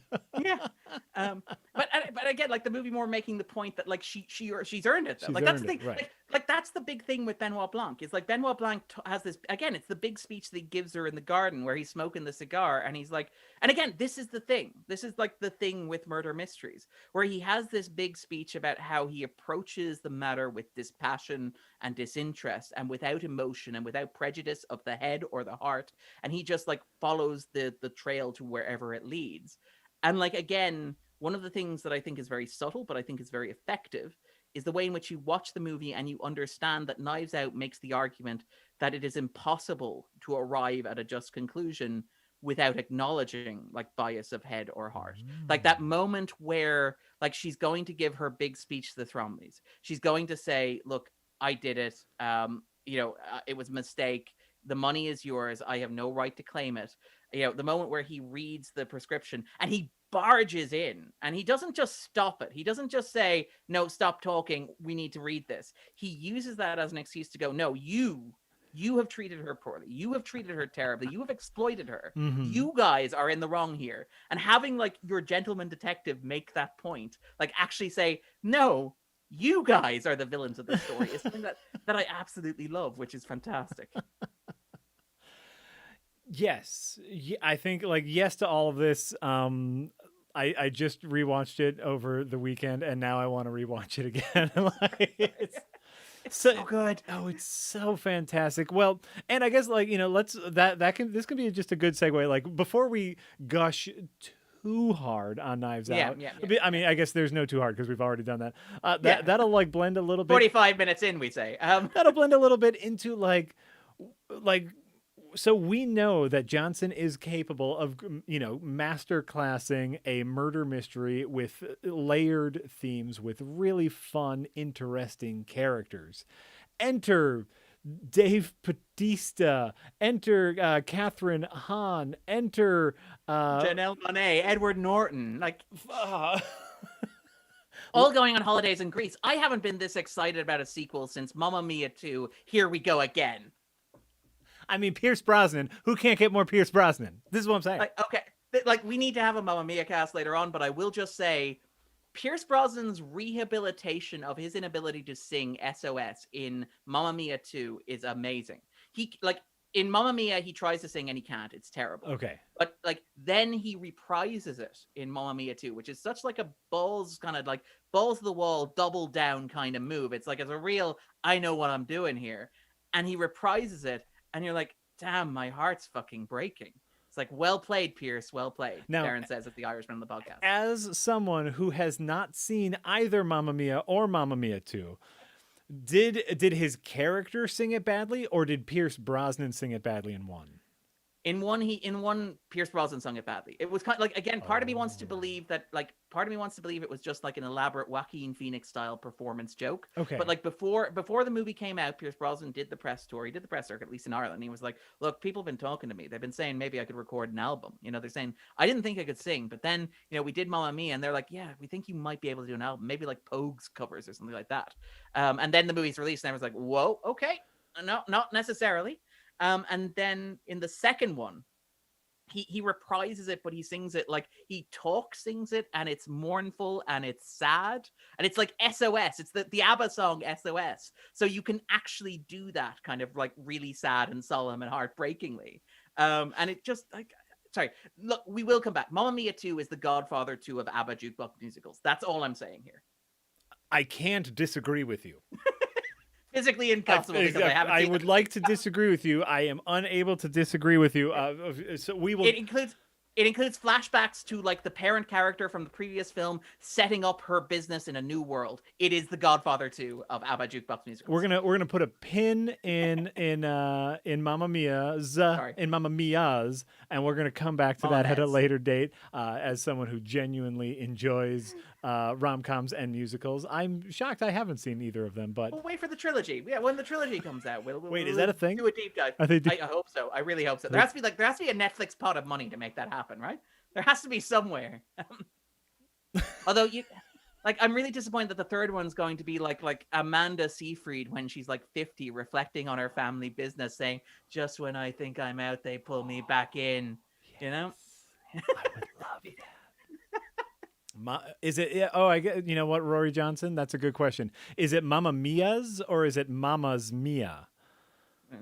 But again, like the movie more making the point that like she's earned it though. Like that's the thing, right. like that's the big thing with Benoit Blanc. Is like Benoit Blanc has this, again, it's the big speech that he gives her in the garden where he's smoking the cigar, and he's like, and again, this is the thing. This is like the thing with murder mysteries, where he has this big speech about how he approaches the matter with dispassion and disinterest and without emotion and without prejudice of the head or the heart, and he just like follows the trail to wherever it leads. And like again, one of the things that I think is very subtle, but I think is very effective, is the way in which you watch the movie and you understand that Knives Out makes the argument that it is impossible to arrive at a just conclusion without acknowledging like bias of head or heart. Like that moment where like she's going to give her big speech to the Thromleys. She's going to say, look, I did it. It was a mistake. The money is yours. I have no right to claim it. the moment where he reads the prescription and he barges in, and he doesn't just stop it. He doesn't just say, no, stop talking, we need to read this. He uses that as an excuse to go, no, you have treated her poorly. You have treated her terribly. You have exploited her. Mm-hmm. You guys are in the wrong here. And having like your gentleman detective make that point, like actually say, no, you guys are the villains of this story, is something that I absolutely love, which is fantastic. Yes. I think like yes to all of this. I just rewatched it over the weekend and now I want to rewatch it again. Like, it's so good. Oh, it's so fantastic. Well, and I guess like, this can be just a good segue. Like before we gush too hard on Knives Out. Yeah. I mean, I guess there's no too hard because we've already done that. That'll like blend a little bit. 45 minutes in, we say. That'll blend a little bit into like so we know that Johnson is capable of, master classing a murder mystery with layered themes, with really fun, interesting characters. Enter Dave Batista. Enter Catherine Hahn. Enter Janelle Monáe, Edward Norton. Like, all going on holidays in Greece. I haven't been this excited about a sequel since Mamma Mia 2, Here We Go Again. I mean, Pierce Brosnan. Who can't get more Pierce Brosnan? This is what I'm saying. Like, we need to have a Mamma Mia cast later on, but I will just say, Pierce Brosnan's rehabilitation of his inability to sing SOS in Mamma Mia 2 is amazing. In Mamma Mia, he tries to sing and he can't. It's terrible. Okay. But then he reprises it in Mamma Mia 2, which is such like a balls to the wall, double down kind of move. It's like, it's a real, I know what I'm doing here. And he reprises it. And you're like, damn, my heart's fucking breaking. It's like, well played, Pierce, well played. Now, Darren says at the Irishman on the podcast. As someone who has not seen either Mamma Mia or Mamma Mia 2, did his character sing it badly, or did Pierce Brosnan sing it badly in one? In one, Pierce Brosnan sung it badly. It was kind of like, again, part of me wants to believe it was just like an elaborate Joaquin Phoenix style performance joke. Okay. But like before the movie came out, Pierce Brosnan did the press tour. He did the press circuit, at least in Ireland. He was like, look, people have been talking to me. They've been saying maybe I could record an album. They're saying, I didn't think I could sing, but then, we did Mamma Mia, and they're like, yeah, we think you might be able to do an album, maybe like Pogues covers or something like that. And then the movie's released, and I was like, whoa, okay. No, not necessarily. And then in the second one, he reprises it, but he sings it like he sings it, and it's mournful and it's sad, and it's like SOS. It's the ABBA song SOS. So you can actually do that kind of like really sad and solemn and heartbreakingly. And it just like, sorry, look, we will come back. Mamma Mia 2 is the Godfather 2 of ABBA jukebox musicals. That's all I'm saying here. I can't disagree with you. Physically impossible because I haven't seen I would like to disagree with you. I am unable to disagree with you. So we will. It includes flashbacks to like the parent character from the previous film setting up her business in a new world. It is the Godfather 2 of ABBA jukebox musicals. We're gonna put a pin in Mamma Mia's and we're gonna come back to that at a later date. As someone who genuinely enjoys rom-coms and musicals, I'm shocked I haven't seen either of them. But we'll wait for the trilogy. Yeah, when the trilogy comes out, we'll wait. Is that a thing? Do a deep dive. I hope so. I really hope so. There has to be a Netflix pot of money to make that happen, right? There has to be somewhere. Although I'm really disappointed that the third one's going to be like Amanda Seyfried when she's like 50, reflecting on her family business, saying, "Just when I think I'm out, they pull me back in." Yes. I would love that. Is it? Yeah, oh, I get. You know what, Rory Johnson? That's a good question. Is it Mamma Mia's or is it Mama's Mia?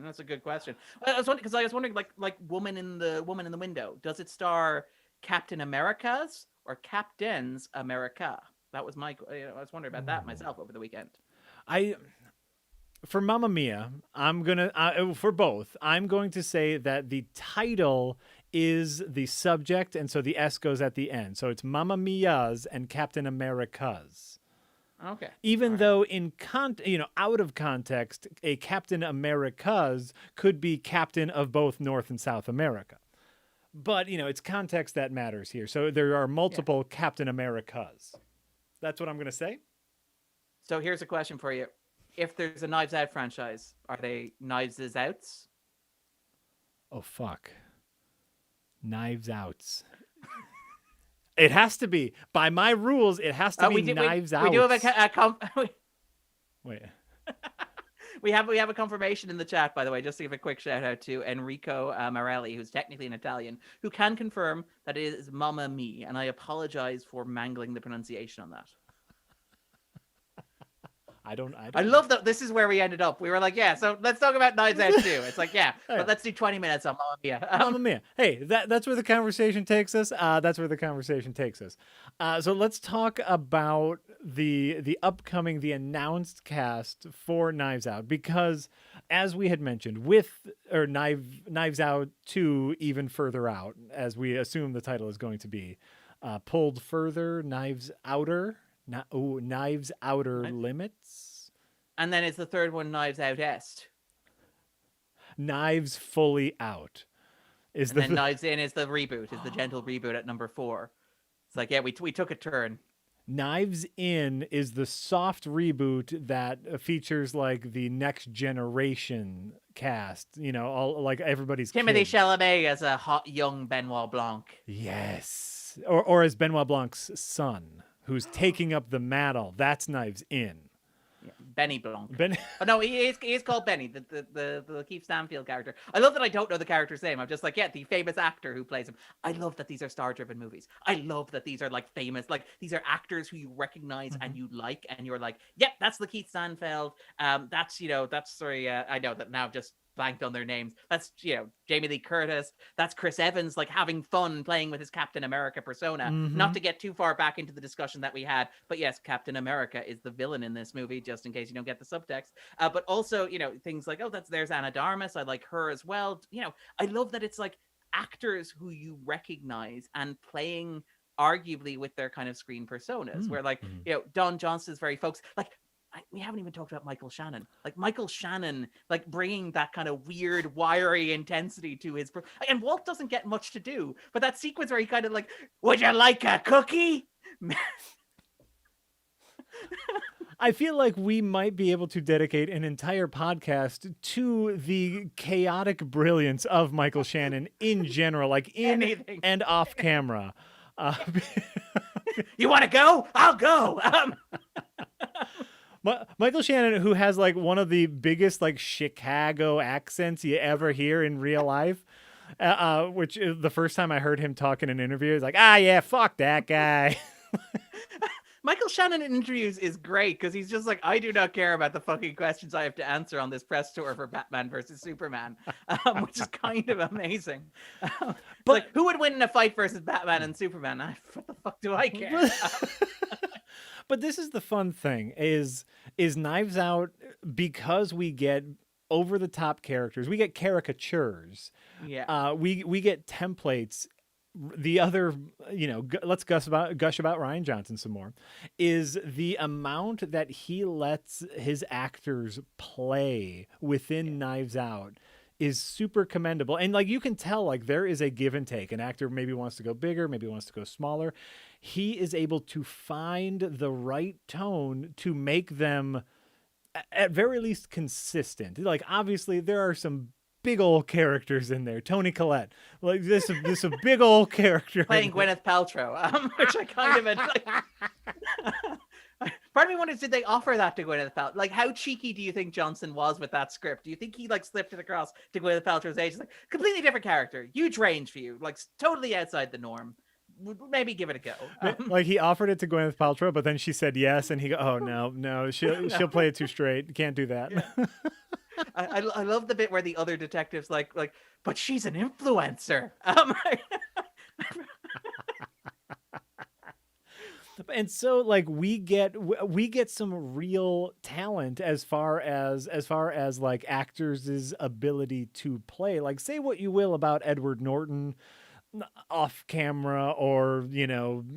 That's a good question. I was wondering, like Woman in the Window. Does it star Captain America's or Captain's America? That was I was wondering about that myself over the weekend. For Mamma Mia, I'm gonna for both. I'm going to say that the title is the subject, and so the S goes at the end. So it's Mamma Mia's and Captain America's. Okay. Even though out of context, a Captain America's could be captain of both North and South America. But, it's context that matters here. So there are multiple Captain Americas. That's what I'm going to say. So here's a question for you. If there's a Knives Out franchise, are they Knives' Outs? Oh, fuck. Knives Outs. It has to be. By my rules, it has to be Knives Outs. We do have Wait. we have a confirmation in the chat, by the way, just to give a quick shout out to Enrico Morelli, who's technically an Italian, who can confirm that it is Mamma Mia, and I apologize for mangling the pronunciation on that. I love that this is where we ended up. We were like, yeah, so let's talk about Knives Out 2. It's like, yeah, but let's do 20 minutes on Mamma Mia. Mamma Mia. Hey, that's where the conversation takes us. So let's talk about the upcoming, the announced cast for Knives Out, because as we had mentioned, Knives Out 2 even further out, as we assume the title is going to be, pulled further, Knives Outer Limits. And then it's the third one, Knives Out Est. Knives Fully Out. Then Knives In is the reboot, is the gentle reboot at number 4. It's like, yeah, we took a turn. Knives In is the soft reboot that features like the next generation cast, all like everybody's Timothée kids. Chalamet as a hot young Benoit Blanc. Yes. Or as Benoit Blanc's son, who's taking up the mantle. That's Knives In. Yeah, Benny Blanc. Oh, no, he is called Benny, the Keith Stanfield character. I love that I don't know the character's name. I'm just like, yeah, the famous actor who plays him. I love that these are star-driven movies. I love that these are like famous, like these are actors who you recognize and you like, and you're like, yep, that's the Keith Stanfield. I know that now I've just blanked on their names. That's, Jamie Lee Curtis. That's Chris Evans, like having fun playing with his Captain America persona. Not to get too far back into the discussion that we had, but yes, Captain America is the villain in this movie, just in case you don't get the subtext. But also, things like, there's Anna Darmus. I like her as well. I love that it's like actors who you recognize and playing arguably with their kind of screen personas, where like, Don Johnston's very focused. Like, we haven't even talked about Michael Shannon. Like Michael Shannon, like bringing that kind of weird, wiry intensity to his. And Walt doesn't get much to do, but that sequence where he kind of like, would you like a cookie? I feel like we might be able to dedicate an entire podcast to the chaotic brilliance of Michael Shannon in general, like in and off camera. You want to go? I'll go. Michael Shannon, who has like one of the biggest like Chicago accents you ever hear in real life, which is the first time I heard him talk in an interview, he's like, yeah, fuck that guy. Michael Shannon in interviews is great because he's just like, I do not care about the fucking questions I have to answer on this press tour for Batman versus Superman, which is kind of amazing. But like, who would win in a fight versus Batman and Superman? What the fuck do I care? But this is the fun thing is Knives Out, because we get over the top characters, we get caricatures. Yeah. We get templates. The other, let's gush about Rian Johnson some more, is the amount that he lets his actors play within Knives Out is super commendable. And like, you can tell, like, there is a give and take. An actor maybe wants to go bigger, maybe wants to go smaller. He is able to find the right tone to make them at very least consistent. Like, obviously there are some big old characters in there. Toni Collette, like this a big old character playing Gwyneth Paltrow, which I kind of like. Part of me wonders, did they offer that to Gwyneth Paltrow? Like, how cheeky do you think Johnson was with that script? Do you think he like slipped it across to Gwyneth Paltrow's age? It's like, completely different character, huge range for you, like totally outside the norm. Maybe give it a go. Like, he offered it to Gwyneth Paltrow, but then she said yes, and he go, oh no, she'll play it too straight. Can't do that. Yeah. I love the bit where the other detectives like, but she's an influencer. And so like we get some real talent as far as like actors' ability to play. Like, say what you will about Edward Norton off camera, or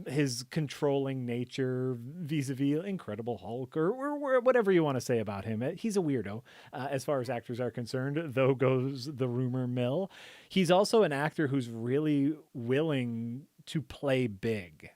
his controlling nature vis-a-vis Incredible Hulk, or whatever you want to say about him. He's a weirdo as far as actors are concerned, though goes the rumor mill. He's also an actor who's really willing to play big.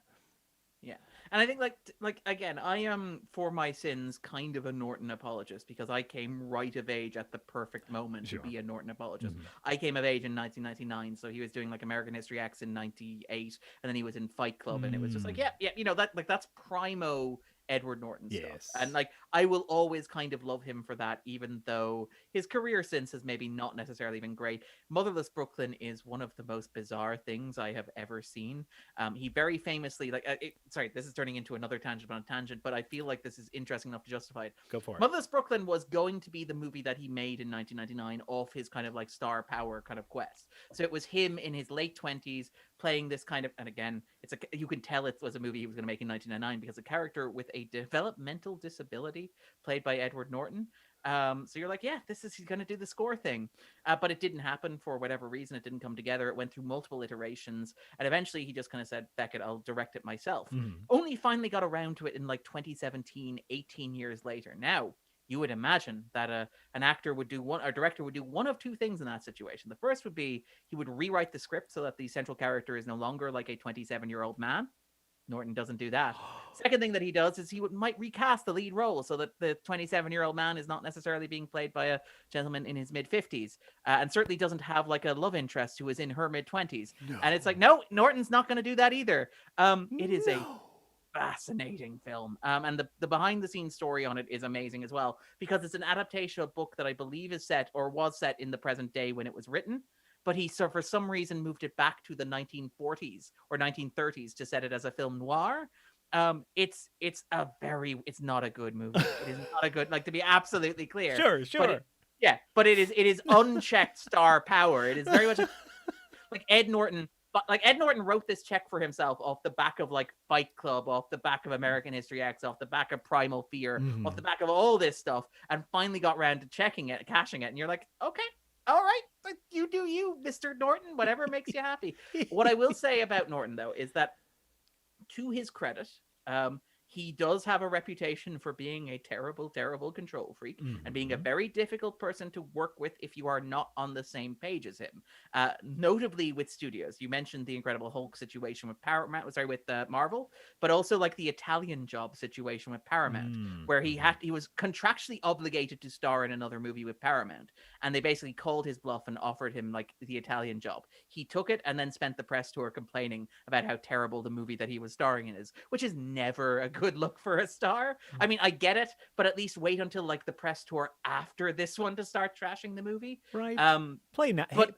Yeah. And I think like again, I am for my sins kind of a Norton apologist because I came right of age at the perfect moment to Sure. be a Norton apologist. Mhm. I came of age in 1999, so he was doing like American History X in 98, and then he was in Fight Club, and it was just like, Mm. yeah, you know, that like that's primo Edward Norton stuff. And Yes. like I will always kind of love him for that, even though his career since has maybe not necessarily been great. Motherless Brooklyn is one of the most bizarre things I have ever seen. He very famously, like, sorry, this is turning into another tangent on a tangent, but I feel like this is interesting enough to justify it. Go for it. Motherless Brooklyn was going to be the movie that he made in 1999 off his kind of like star power kind of quest. So it was him in his late 20s playing this kind of, and again, you can tell it was a movie he was going to make in 1999 because a character with a developmental disability played by Edward Norton. So you're like, yeah, he's going to do the score thing. But it didn't happen for whatever reason. It didn't come together. It went through multiple iterations. And eventually he just kind of said, feck it, I'll direct it myself. Mhm. Only finally got around to it in like 2017, 18 years later. Now, you would imagine that an actor would do one, or director would do one of two things in that situation. The first would be he would rewrite the script so that the central character is no longer like a 27-year-old man. Norton doesn't do that. Second thing that he does is he might recast the lead role so that the 27-year-old man is not necessarily being played by a gentleman in his mid-50s, and certainly doesn't have like a love interest who is in her mid-20s. No. And it's like, no, Norton's not going to do that either. It is a No. fascinating film. And the behind the scenes story on it is amazing as well, because it's an adaptation of a book that I believe is set or was set in the present day when it was written. But he, so for some reason, moved it back to the 1940s or 1930s to set it as a film noir. It's not a good movie. It is not a good, like, to be absolutely clear. Sure. But it is unchecked star power. It is very much like Ed Norton. But like Ed Norton wrote this check for himself off the back of like Fight Club, off the back of American History X, off the back of Primal Fear, off the back of all this stuff, and finally got around to checking it, cashing it. And you're like, okay, all right, you do you, Mr. Norton, whatever makes you happy. What I will say about Norton, though, is that to his credit, he does have a reputation for being a terrible, terrible control freak and being a very difficult person to work with if you are not on the same page as him. Notably with studios, you mentioned the Incredible Hulk situation with Marvel, but also like the Italian Job situation with Paramount, where he was contractually obligated to star in another movie with Paramount, and they basically called his bluff and offered him like the Italian Job. He took it and then spent the press tour complaining about how terrible the movie that he was starring in is, which is never a good look for a star. I mean, I get it, but at least wait until like the press tour after this one to start trashing the movie. Right.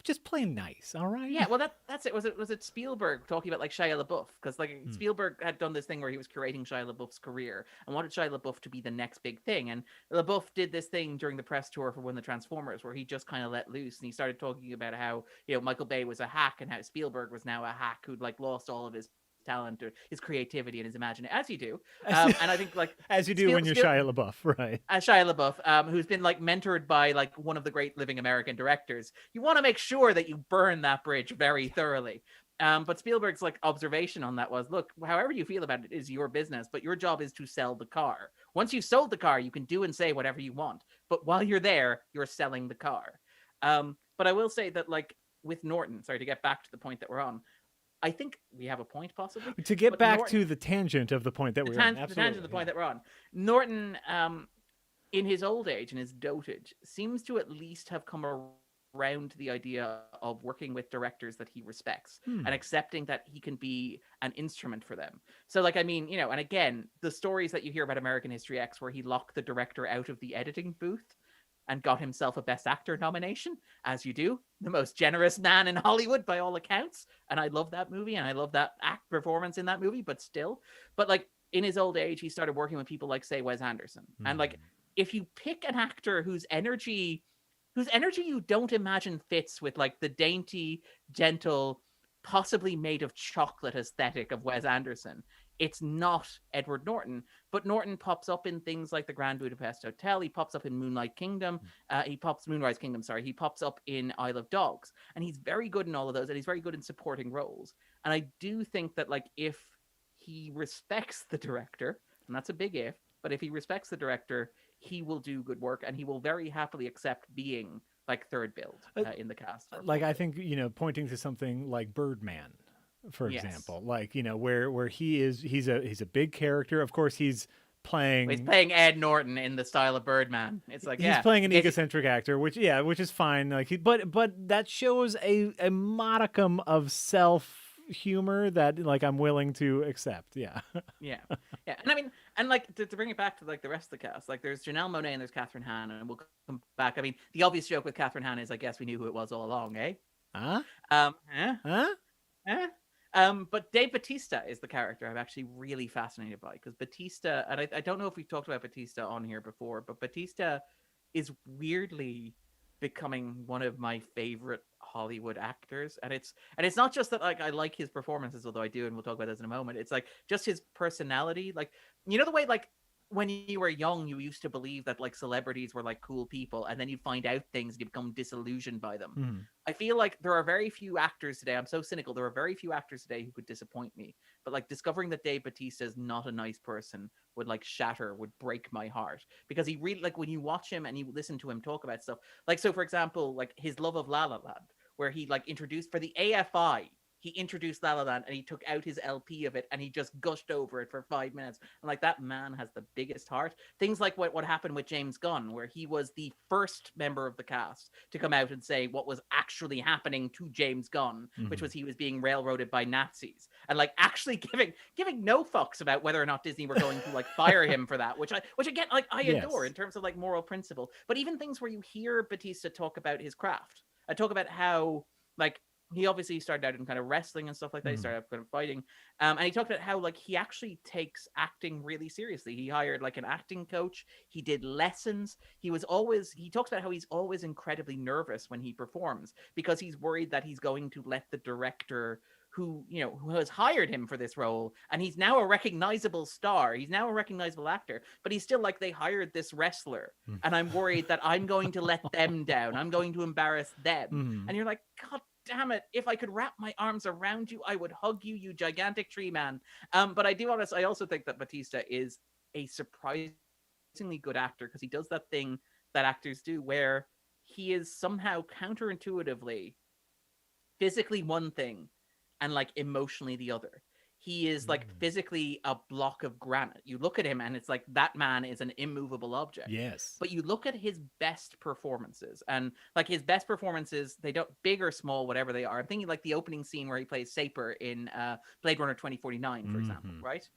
Just play nice, all right? Yeah, well, that's it. Was it Spielberg talking about like Shia LaBeouf? Because like Spielberg had done this thing where he was curating Shia LaBeouf's career and wanted Shia LaBeouf to be the next big thing. And LaBeouf did this thing during the press tour for one of the Transformers where he just kind of let loose and he started talking about how, you know, Michael Bay was a hack and how Spielberg was now a hack who'd like lost all of his talent or his creativity and his imagination, as you do. And I think like as you do when you're Shia LaBeouf, right? As Shia LaBeouf, who's been like mentored by like one of the great living American directors, you want to make sure that you burn that bridge very thoroughly. But Spielberg's like observation on that was, look, however you feel about it is your business, but your job is to sell the car. Once you've sold the car, you can do and say whatever you want. But while you're there, you're selling the car. But I will say that like with Norton, sorry to get back to the point that we're on, I think we have a point possibly. To get back to the tangent of the point that we're on. The tangent of the point that we're on. Norton, in his old age, in his dotage, seems to at least have come around to the idea of working with directors that he respects and accepting that he can be an instrument for them. So like, I mean, you know, and again, the stories that you hear about American History X where he locked the director out of the editing booth and got himself a Best Actor nomination, as you do. The most generous man in Hollywood, by all accounts. And I love that movie, and I love that performance in that movie, but still. But, like, in his old age, he started working with people like, say, Wes Anderson. And, like, if you pick an actor whose energy you don't imagine fits with, like, the dainty, gentle, possibly made of chocolate aesthetic of Wes Anderson, it's not Edward Norton, but Norton pops up in things like the Grand Budapest Hotel. He pops up in Moonrise Kingdom. He pops up in Isle of Dogs, and he's very good in all of those, and he's very good in supporting roles. And I do think that like if he respects the director, and that's a big if, but if he respects the director, he will do good work, and he will very happily accept being like third build in the cast. Like I think, you know, pointing to something like Birdman. for Yes. example. Like, where he's a big character. Of course, he's He's playing playing Ed Norton in the style of Birdman. It's like, he's yeah, playing an is egocentric actor, which is fine. Like, but that shows a modicum of self humor that like I'm willing to accept. Yeah. yeah, yeah, and I mean, and like to bring it back to like the rest of the cast, like there's Janelle Monáe and there's Catherine Hahn, and we'll come back. I mean, the obvious joke with Catherine Hahn is, I guess we knew who it was all along, eh? Huh? Eh? Huh? Eh? But Dave Batista is the character I'm actually really fascinated by, because Batista, and I don't know if we've talked about Batista on here before, but Batista is weirdly becoming one of my favorite Hollywood actors, and it's not just that like I like his performances, although I do, and we'll talk about this in a moment. It's like just his personality, like the way like when you were young, you used to believe that like celebrities were like cool people, and then you'd find out things and you become disillusioned by them. Mhm. I feel like there are very few actors today. I'm so cynical. There are very few actors today who could disappoint me. But like discovering that Dave Batista is not a nice person would break my heart, because he really, like when you watch him and you listen to him talk about stuff, like so for example, like his love of La La Land, where he like introduced for the AFI. He introduced La La Land and he took out his LP of it and he just gushed over it for 5 minutes. And like that man has the biggest heart. Things like what happened with James Gunn, where he was the first member of the cast to come out and say what was actually happening to James Gunn, which was he was being railroaded by Nazis, and like actually giving no fucks about whether or not Disney were going to like fire him for that, which again like I adore Yes. in terms of like moral principle. But even things where you hear Batista talk about his craft, I talk about how like he obviously started out in kind of wrestling and stuff like that. He started out kind of fighting. And he talked about how like he actually takes acting really seriously. He hired like an acting coach. He did lessons. He talks about how he's always incredibly nervous when he performs, because he's worried that he's going to let the director who has hired him for this role, and he's now a recognizable star, he's now a recognizable actor, but he's still like, they hired this wrestler and I'm worried that I'm going to let them down, I'm going to embarrass them. And you're like, God damn it, if I could wrap my arms around you, I would hug you, you gigantic tree man. But I also think that Batista is a surprisingly good actor, because he does that thing that actors do, where he is somehow counterintuitively physically one thing and like emotionally the other. He is like physically a block of granite. You look at him and it's like that man is an immovable object. Yes. But you look at his best performances, and like his best performances, they don't, big or small, whatever they are. I'm thinking like the opening scene where he plays Saper in Blade Runner 2049, for example, right?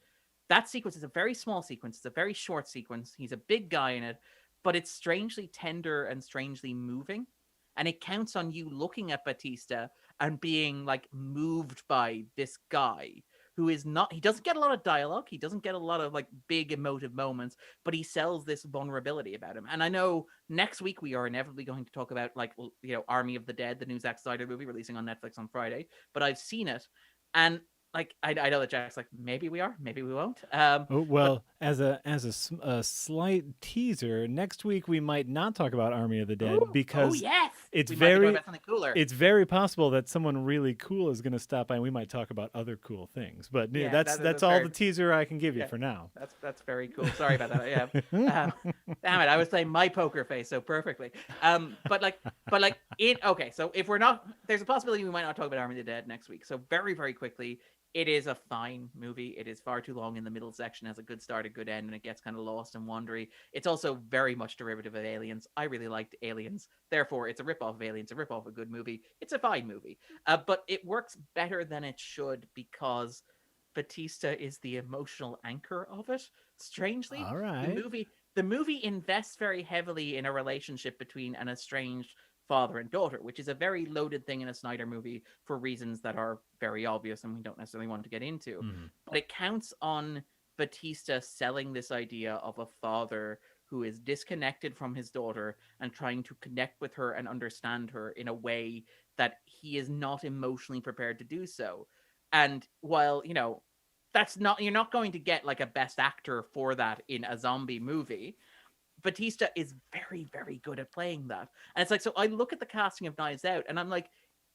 That sequence is a very small sequence. It's a very short sequence. He's a big guy in it, but it's strangely tender and strangely moving. And it counts on you looking at Batista and being like moved by this guy who is not, he doesn't get a lot of dialogue. He doesn't get a lot of like big emotive moments, but he sells this vulnerability about him. And I know next week we are inevitably going to talk about like, Army of the Dead, the new Zack Snyder movie releasing on Netflix on Friday, but I've seen it. And like, I know that Jack's like, maybe we are, maybe we won't. Oh, But well, a slight teaser, next week we might not talk about Army of the Dead oh because yes, it's we might be talking very about something cooler. it's very possible that someone really cool is going to stop by and we might talk about other cool things. But yeah, Yeah, that's all very, the teaser I can give you yeah, for now. that's very cool. Sorry about that. Yeah, damn it, I was playing my poker face so perfectly. Okay. So if we're not, there's a possibility we might not talk about Army of the Dead next week. So very very quickly, it is a fine movie. It is far too long in the middle section, has a good start, a good end, and it gets kind of lost and wandery. It's also very much derivative of Aliens. I really liked Aliens. Therefore, it's a ripoff of Aliens, a ripoff of a good movie. It's a fine movie. But it works better than it should, because Batista is the emotional anchor of it. Strangely, All the right. movie the movie invests very heavily in a relationship between an estranged father and daughter, which is a very loaded thing in a Snyder movie for reasons that are very obvious and we don't necessarily want to get into. But it counts on Batista selling this idea of a father who is disconnected from his daughter and trying to connect with her and understand her in a way that he is not emotionally prepared to do so. And while, that's not, you're not going to get like a best actor for that in a zombie movie, Batista is very, very good at playing that. And it's like, so I look at the casting of Knives Out and I'm like,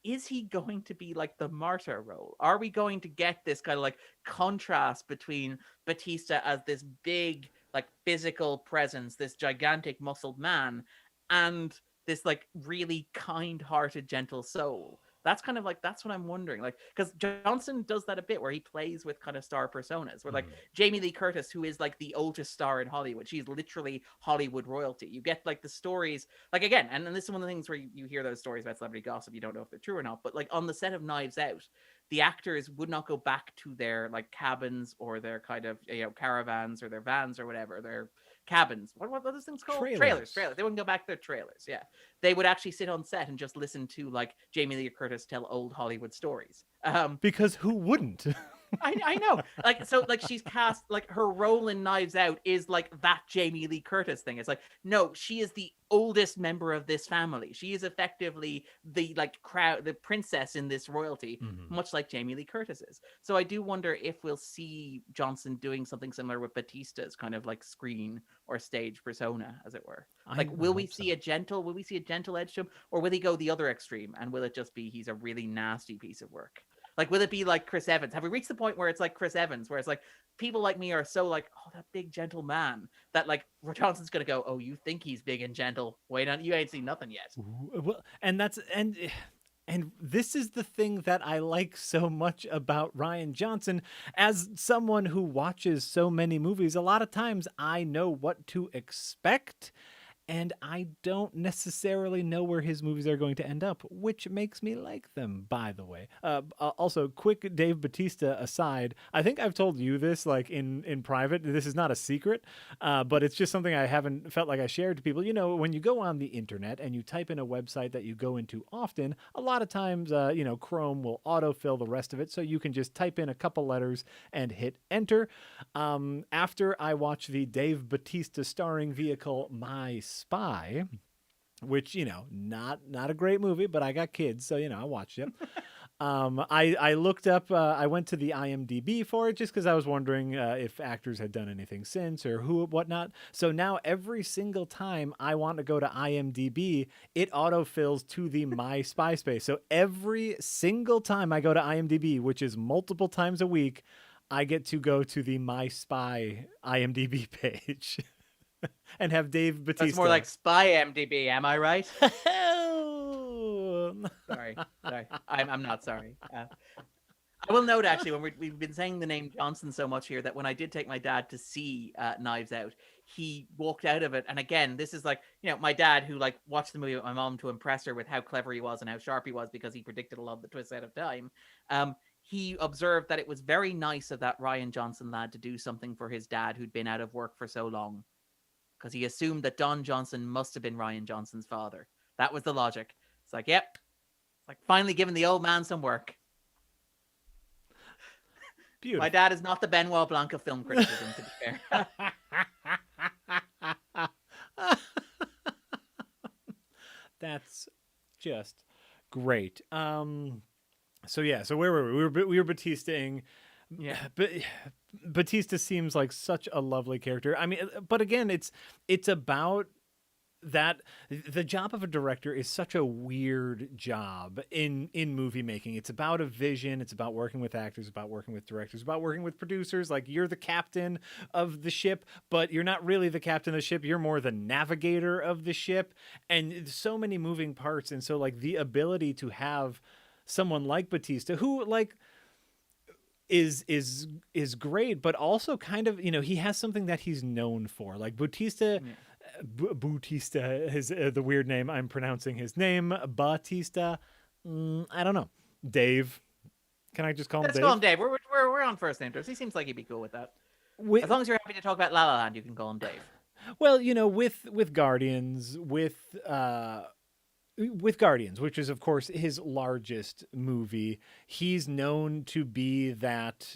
is he going to be like the martyr role? Are we going to get this kind of like contrast between Batista as this big, like physical presence, this gigantic muscled man, and this like really kind hearted, gentle soul? That's kind of like, that's what I'm wondering. Like, because Johnson does that a bit where he plays with kind of star personas, where like Jamie Lee Curtis, who is like the oldest star in Hollywood, she's literally Hollywood royalty. You get like the stories, like again, and this is one of the things where you hear those stories about celebrity gossip, you don't know if they're true or not, but like on the set of Knives Out, the actors would not go back to their like cabins or their kind of, you know, caravans or their vans or whatever, their cabins. What are those things called? Trailers. They wouldn't go back to their trailers. Yeah. They would actually sit on set and just listen to like Jamie Lee Curtis tell old Hollywood stories. Because who wouldn't? I know. Like, so like she's cast, like her role in Knives Out is like that Jamie Lee Curtis thing. It's like, no, she is the oldest member of this family. She is effectively the like the princess in this royalty, much like Jamie Lee Curtis is. So I do wonder if we'll see Johnson doing something similar with Batista's kind of like screen or stage persona, as it were. Like, will we see a gentle edge to him, or will he go the other extreme and will it just be he's a really nasty piece of work? Like, will it be like Chris Evans? Have we reached the point where it's like Chris Evans, where it's like people like me are so like, oh, that big gentle man, that like Johnson's gonna go, oh, you think he's big and gentle? Wait on, you ain't seen nothing yet. Well, and this is the thing that I like so much about Rian Johnson. As someone who watches so many movies, a lot of times I know what to expect, and I don't necessarily know where his movies are going to end up, which makes me like them, by the way. Also, quick Dave Batista aside, I think I've told you this like in private. This is not a secret, but it's just something I haven't felt like I shared to people. You know, when you go on the internet and you type in a website that you go into often, a lot of times, Chrome will autofill the rest of it, so you can just type in a couple letters and hit enter. After I watched the Dave Batista starring vehicle My Spy, which, not a great movie, but I got kids, so, I watched it. I looked up, I went to the IMDb for it just because I was wondering if actors had done anything since or whatnot. So now every single time I want to go to IMDb, it autofills to the My Spy space. So every single time I go to IMDb, which is multiple times a week, I get to go to the My Spy IMDb page. And have Dave Batista. That's more like Spy MDB, am I right? Sorry. I'm not sorry. I will note, actually, when we've been saying the name Johnson so much here, that when I did take my dad to see Knives Out, he walked out of it. And again, this is like, my dad who like watched the movie with my mom to impress her with how clever he was and how sharp he was because he predicted a lot of the twists out of time. He observed that it was very nice of that Rian Johnson lad to do something for his dad who'd been out of work for so long. Because he assumed that Don Johnson must have been Rian Johnson's father. That was the logic. It's like, yep. It's like finally giving the old man some work. Beautiful. My dad is not the Benoit Blanc of film criticism, to be fair. That's just great. So where were we? We were Batistaing. Yeah, but Batista seems like such a lovely character. I mean, but again, it's about that the job of a director is such a weird job in movie making. It's about a vision. It's about working with actors, about working with directors, about working with producers. Like, you're the captain of the ship, but you're not really the captain of the ship. You're more the navigator of the ship, and so many moving parts. And so like the ability to have someone like Batista, who like is great, but also kind of, he has something that he's known for. Like Batista, Batista is the weird name. I'm pronouncing his name. Batista. I don't know. Dave. Can I just call him Dave? Let's call him Dave. We're on first name terms. He seems like he'd be cool with that. As long as you're happy to talk about La La Land, you can call him Dave. Well, with Guardians, with Guardians, which is of course his largest movie, he's known to be that.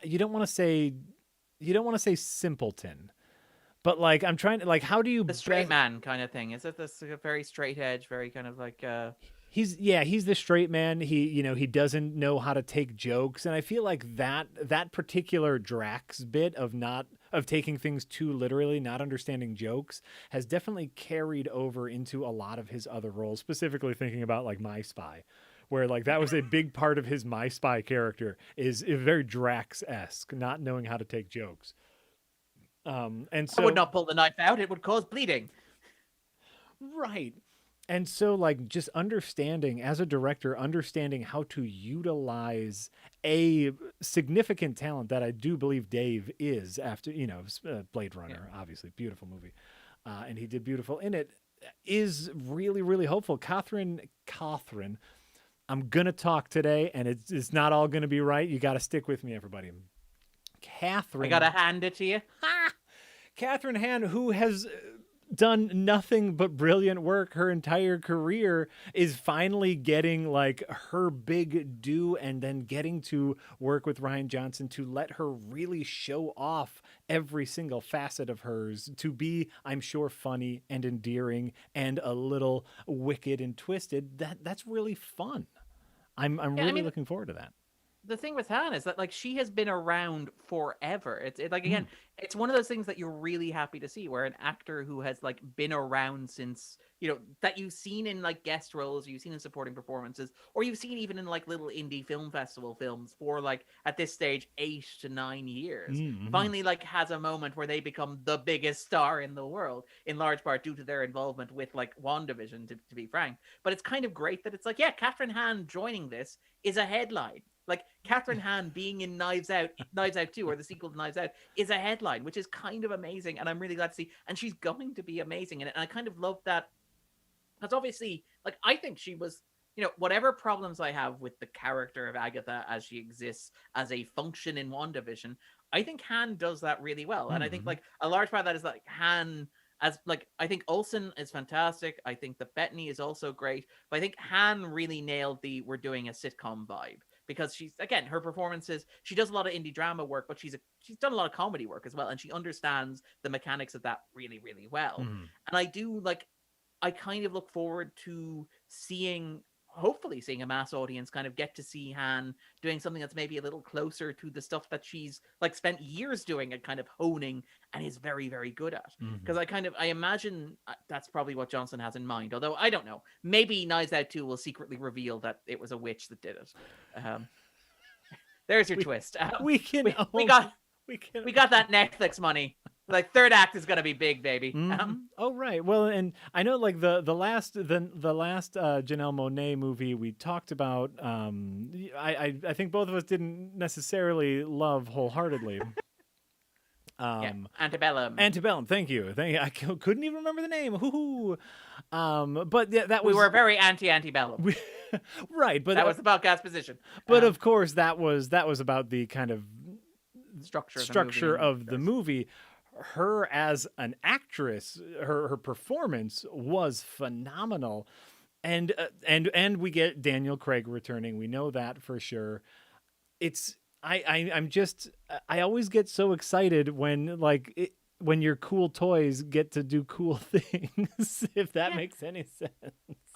You don't want to say simpleton, but like I'm trying to like, how do you the straight man kind of thing? Is it this very straight edge, very kind of like He's the straight man. He doesn't know how to take jokes, and I feel like that particular Drax bit of taking things too literally, not understanding jokes, has definitely carried over into a lot of his other roles. Specifically thinking about like My Spy, where like that was a big part of his My Spy character is very Drax-esque, not knowing how to take jokes. And so I would not pull the knife out; it would cause bleeding. Right. And so, like, just understanding as a director, understanding how to utilize a significant talent that I do believe Dave is after, Blade Yeah. Runner, obviously, beautiful movie. And he did beautiful in it, is really, really hopeful. Catherine, I'm going to talk today, and it's not all going to be right. You got to stick with me, everybody. I gotta Catherine, hand it to you. Catherine Hahn, who has done nothing but brilliant work her entire career, is finally getting like her big due, and then getting to work with Ryan Johnson to let her really show off every single facet of hers, to be, I'm sure, funny and endearing and a little wicked and twisted. That's really fun. I'm Yeah, I really mean, looking forward to that. the thing with Han is that like she has been around forever. Like Mm. again, it's one of those things that you're really happy to see, where an actor who has like been around since, that you've seen in like guest roles, you've seen in supporting performances, or you've seen even in like little indie film festival films for like at this stage 8 to 9 years, Mm-hmm. finally like has a moment where they become the biggest star in the world, in large part due to their involvement with like WandaVision, to be frank. But it's kind of great that it's like, yeah, Catherine Hahn joining this is a headline. Like Catherine Hahn being in Knives Out 2, or the sequel to Knives Out, is a headline, which is kind of amazing, and I'm really glad to see. And she's going to be amazing in it. And I kind of love that. Because obviously, like, I think she was, whatever problems I have with the character of Agatha as she exists as a function in WandaVision, I think Han does that really well. And I think Mm-hmm. like a large part of that is like Han as like, I think Olsen is fantastic. I think that Bettany is also great. But I think Han really nailed the we're doing a sitcom vibe, because she's, again, her performances, she does a lot of indie drama work, but she's done a lot of comedy work as well, and she understands the mechanics of that really, really well. Mm-hmm. And I do like, I kind of look forward to hopefully seeing a mass audience kind of get to see Han doing something that's maybe a little closer to the stuff that she's like spent years doing and kind of honing and is very, very good at. Mm-hmm. Because I imagine that's probably what Johnson has in mind. Although I don't know, maybe Knives Out 2 will secretly reveal that it was a witch that did it. Um, there's your we, twist. we can We only, got we can we got that Netflix money. Like third act is gonna be big, baby. Mm-hmm. Oh right. Well, and I know like the last Janelle Monáe movie we talked about. I think both of us didn't necessarily love wholeheartedly. Yeah, Antebellum. Antebellum. Thank you. I couldn't even remember the name. Hoo-hoo. But yeah, that We was were very antebellum. right. That was the podcast position. But of course, that was about the kind of Structure of the movie. Her as an actress, her performance was phenomenal, and we get Daniel Craig returning. We know that for sure. It's I'm just, I always get so excited when when your cool toys get to do cool things, if that makes any sense.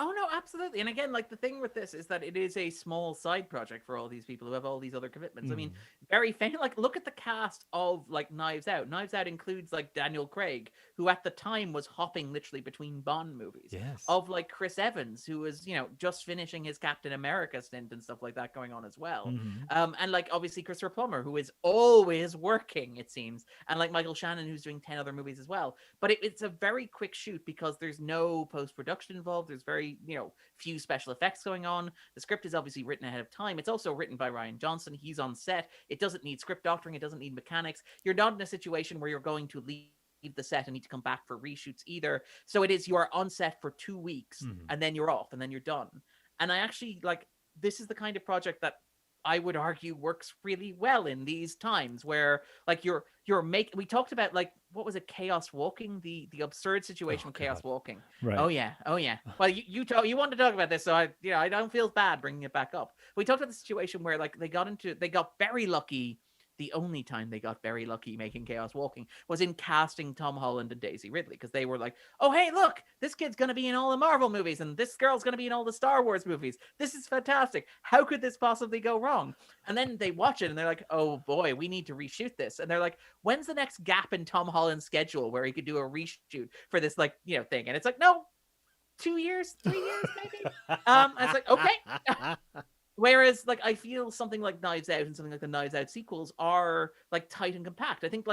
Oh no, absolutely. And again, like the thing with this is that it is a small side project for all these people who have all these other commitments. I mean, very famous. Like, look at the cast of like Knives Out. Knives Out includes like Daniel Craig, who at the time was hopping literally between Bond movies. Yes. Of like Chris Evans, who was just finishing his Captain America stint and stuff like that going on as well. And like obviously Christopher Plummer, who is always working, it seems, and like Michael Shannon, who's doing 10 other movies as well. But it's a very quick shoot because there's no post production involved. There's very few special effects going on. The script is obviously written ahead of time. It's also written by Ryan Johnson. He's on set. It doesn't need script doctoring. It doesn't need mechanics. You're not in a situation where you're going to leave the set and need to come back for reshoots either. So it is, you are on set for 2 weeks and then you're off and then you're done. And I actually like, this is the kind of project that I would argue works really well in these times where like we talked about like, what was it, Chaos Walking, the absurd situation with Chaos Walking. Right. Oh yeah. Well, you want to talk about this, so I don't feel bad bringing it back up. We talked about the situation where like they got very lucky. The only time they got very lucky making Chaos Walking was in casting Tom Holland and Daisy Ridley, because they were like, oh, hey, look, this kid's going to be in all the Marvel movies and this girl's going to be in all the Star Wars movies. This is fantastic. How could this possibly go wrong? And then they watch it and they're like, oh, boy, we need to reshoot this. And they're like, when's the next gap in Tom Holland's schedule where he could do a reshoot for this, like, thing? And it's like, no, 2 years, 3 years, maybe. I was like, okay. Whereas, like, I feel something like Knives Out and something like the Knives Out sequels are, like, tight and compact. I think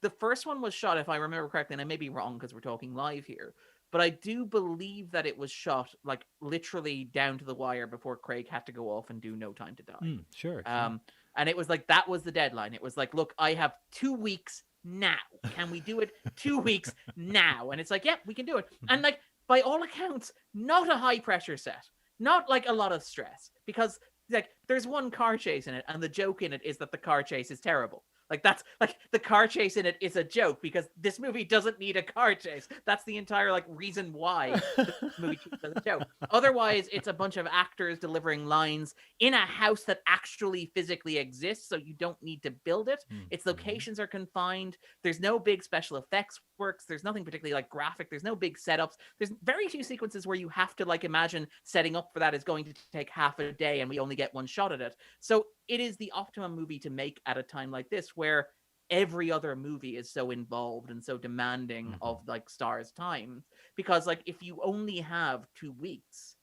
the first one was shot, if I remember correctly, and I may be wrong because we're talking live here, but I do believe that it was shot like literally down to the wire before Craig had to go off and do No Time to Die. Sure. And it was like that was the deadline. It was like, look, I have 2 weeks now. Can we do it 2 weeks now? And it's like, yeah, we can do it. And like by all accounts, not a high pressure set, not like a lot of stress, because like there's one car chase in it, and the joke in it is that the car chase is terrible. Like that's like the car chase in it is a joke because this movie doesn't need a car chase. That's the entire like reason why the movie does a joke. Otherwise, it's a bunch of actors delivering lines in a house that actually physically exists, so you don't need to build it. Its locations are confined. There's no big special effects works. There's nothing particularly like graphic. There's no big setups. There's very few sequences where you have to like imagine setting up for that is going to take half a day and we only get one shot at it. So it is the optimum movie to make at a time like this where every other movie is so involved and so demanding of like stars' time, because like if you only have 2 weeks,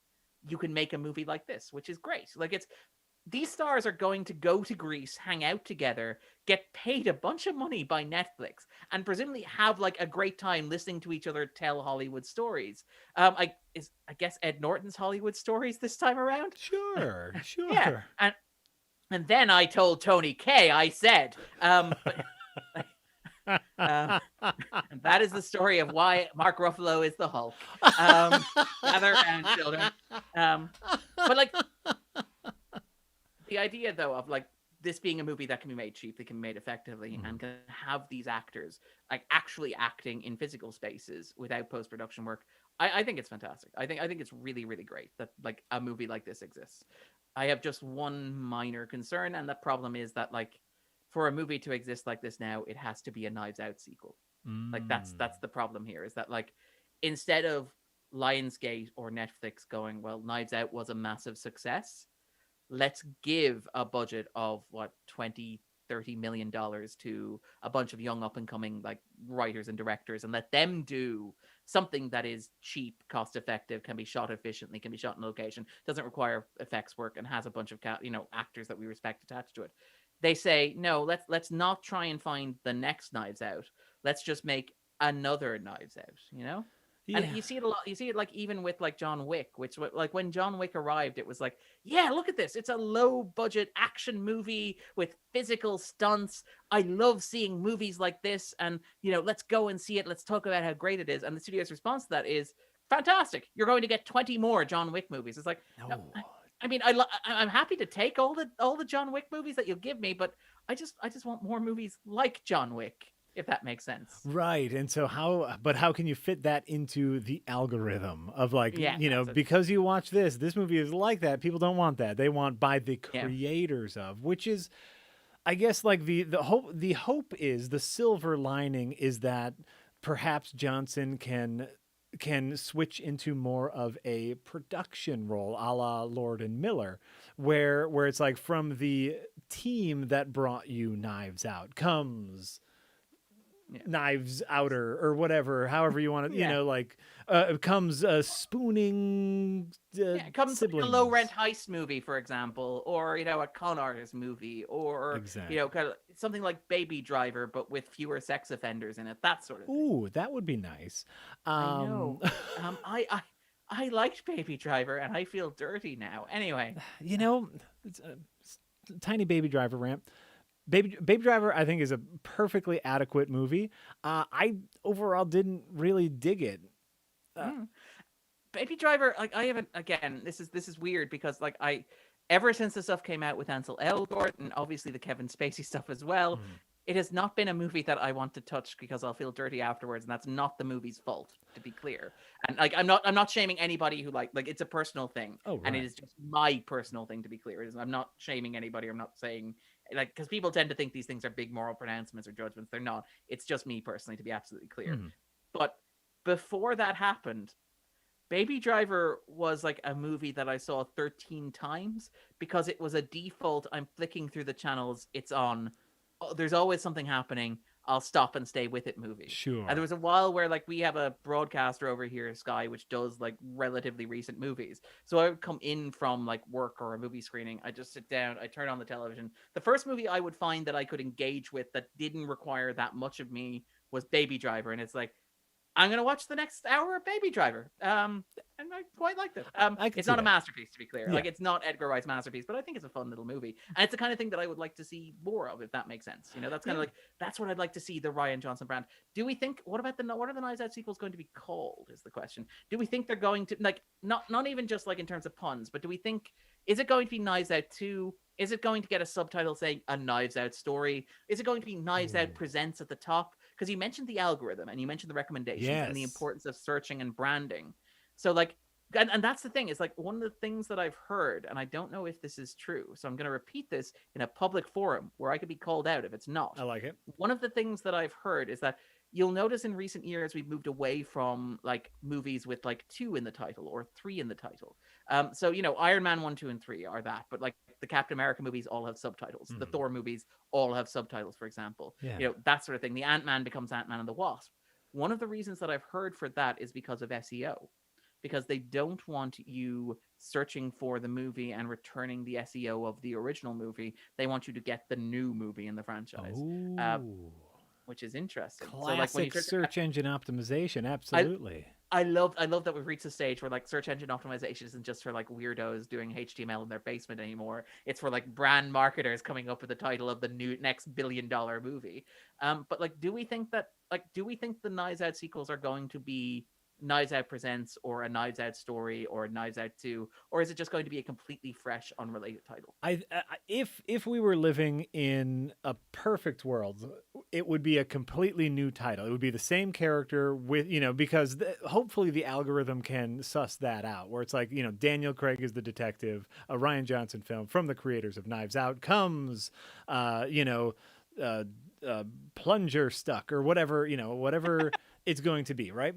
you can make a movie like this, which is great. Like it's these stars are going to go to Greece, hang out together, get paid a bunch of money by Netflix, and presumably have like a great time listening to each other tell Hollywood stories. I guess Ed Norton's Hollywood stories this time around. Sure. Yeah, and then I told Tony K. I said, and that is the story of why Mark Ruffalo is the Hulk. Gather around, children. But like the idea, though, of like this being a movie that can be made cheap, that can be made effectively, and can have these actors like actually acting in physical spaces without post-production work, I think it's fantastic. I think it's really, really great that like a movie like this exists. I have just one minor concern, and the problem is that like for a movie to exist like this now, it has to be a Knives Out sequel. Like that's the problem here, is that like instead of Lionsgate or Netflix going, well, Knives Out was a massive success, let's give a budget of what 20-30 million dollars to a bunch of young up and coming like writers and directors and let them do something that is cheap, cost effective, can be shot efficiently, can be shot in location, doesn't require effects work, and has a bunch of actors that we respect attached to it. They say no, let's not try and find the next Knives Out, let's just make another Knives Out. Yeah. And you see it a lot. You see it like even with like John Wick, which like when John Wick arrived, it was like, yeah, look at this. It's a low budget action movie with physical stunts. I love seeing movies like this, and let's go and see it. Let's talk about how great it is. And the studio's response to that is fantastic. You're going to get 20 more John Wick movies. It's like, no. I mean, I'm happy to take all the John Wick movies that you'll give me, but I just want more movies like John Wick, if that makes sense. Right. And so how can you fit that into the algorithm of like, because you watch this movie is like that. People don't want that. They want by the creators of, which is, I guess, like the hope is, the silver lining is that perhaps Johnson can switch into more of a production role, a la Lord and Miller, where it's like from the team that brought you Knives Out comes Knives Outer or whatever, however you want to, comes spooning. Comes like a low rent heist movie, for example, or a con artist movie, or kind of something like Baby Driver, but with fewer sex offenders in it. That sort of thing. Ooh, that would be nice. I know. I liked Baby Driver, and I feel dirty now. Anyway, it's a tiny Baby Driver rant. Baby Driver, I think, is a perfectly adequate movie. I overall didn't really dig it. Baby Driver, like I haven't. Again, this is weird because like ever since the stuff came out with Ansel Elgort and obviously the Kevin Spacey stuff as well, it has not been a movie that I want to touch because I'll feel dirty afterwards, and that's not the movie's fault, to be clear. And like I'm not shaming anybody who like it's a personal thing, and it is just my personal thing, to be clear. I'm not shaming anybody. I'm not saying because people tend to think these things are big moral pronouncements or judgments. They're not. It's just me personally, to be absolutely clear. But before that happened, Baby Driver was like a movie that I saw 13 times because it was a default. I'm flicking through the channels. It's on. Oh, there's always something happening. I'll stop and stay with it movie. Sure. And there was a while where like we have a broadcaster over here, Sky, which does like relatively recent movies. So I would come in from like work or a movie screening. I just sit down, I turn on the television. The first movie I would find that I could engage with that didn't require that much of me was Baby Driver. And it's like, I'm gonna watch the next hour of Baby Driver. And I quite liked it. I can It's see not a that. masterpiece, to be clear. Yeah. Like, it's not Edgar Wright's masterpiece, but I think it's a fun little movie, and it's the kind of thing that I would like to see more of, if that makes sense. You know, that's kind of Yeah. like that's what I'd like to see the Rian Johnson brand. Do we think? What about what are the Knives Out sequels going to be called? Is the question. Do we think they're going to, like, not even just like in terms of puns, but do we think, is it going to be Knives Out 2? Is it going to get a subtitle saying A Knives Out Story? Is it going to be Knives Out Ooh. Presents at the top? Because you mentioned the algorithm and you mentioned the recommendations and the Yes. importance of searching and branding. So, like, and that's the thing, is like one of the things that I've heard, and I don't know if this is true, so I'm going to repeat this in a public forum where I could be called out if it's not. I like it. One of the things that I've heard is that you'll notice in recent years we've moved away from like movies with like 2 in the title or 3 in the title. So, you know, Iron Man 1, 2, and 3 are that, but like the Captain America movies all have subtitles. The Thor movies all have subtitles, for example. Yeah. You know, that sort of thing. The Ant-Man becomes Ant-Man and the Wasp. One of the reasons that I've heard for that is because of SEO, because they don't want you searching for the movie and returning the SEO of the original movie. They want you to get the new movie in the franchise, which is interesting. Classic So, like, when you search engine optimization. Absolutely. I love that we've reached a stage where like search engine optimization isn't just for like weirdos doing HTML in their basement anymore. It's for like brand marketers coming up with the title of the next billion-dollar movie. But like, do we think the Knives Out sequels are going to be Knives Out Presents or a Knives Out Story or a Knives Out 2, or is it just going to be a completely fresh, unrelated title? If we were living in a perfect world, it would be a completely new title. It would be the same character with, you know, because hopefully the algorithm can suss that out, where it's like, you know, Daniel Craig is the detective, a Rian Johnson film from the creators of Knives Out comes, plunger stuck or whatever, you know, whatever it's going to be, right?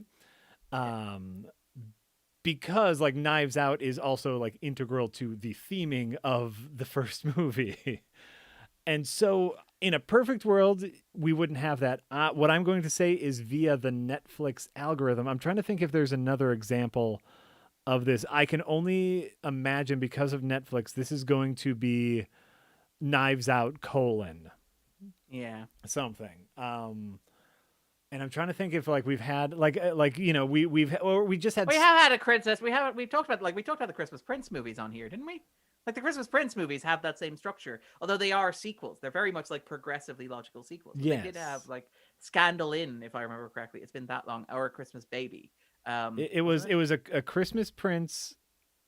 Because like Knives Out is also like integral to the theming of the first movie. And so in a perfect world, we wouldn't have that. What I'm going to say is via the Netflix algorithm. I'm trying to think if there's another example of this. I can only imagine, because of Netflix, this is going to be Knives Out : something. And I'm trying to think if like we've had you know we just had. We have had a Princess. We've talked about the Christmas Prince movies on here, didn't we? Like the Christmas Prince movies have that same structure, although they are sequels. They're very much like progressively logical sequels. Yes. They did have like Scandal Inn, if I remember correctly. It's been that long. Or Christmas Baby. It was a Christmas Prince,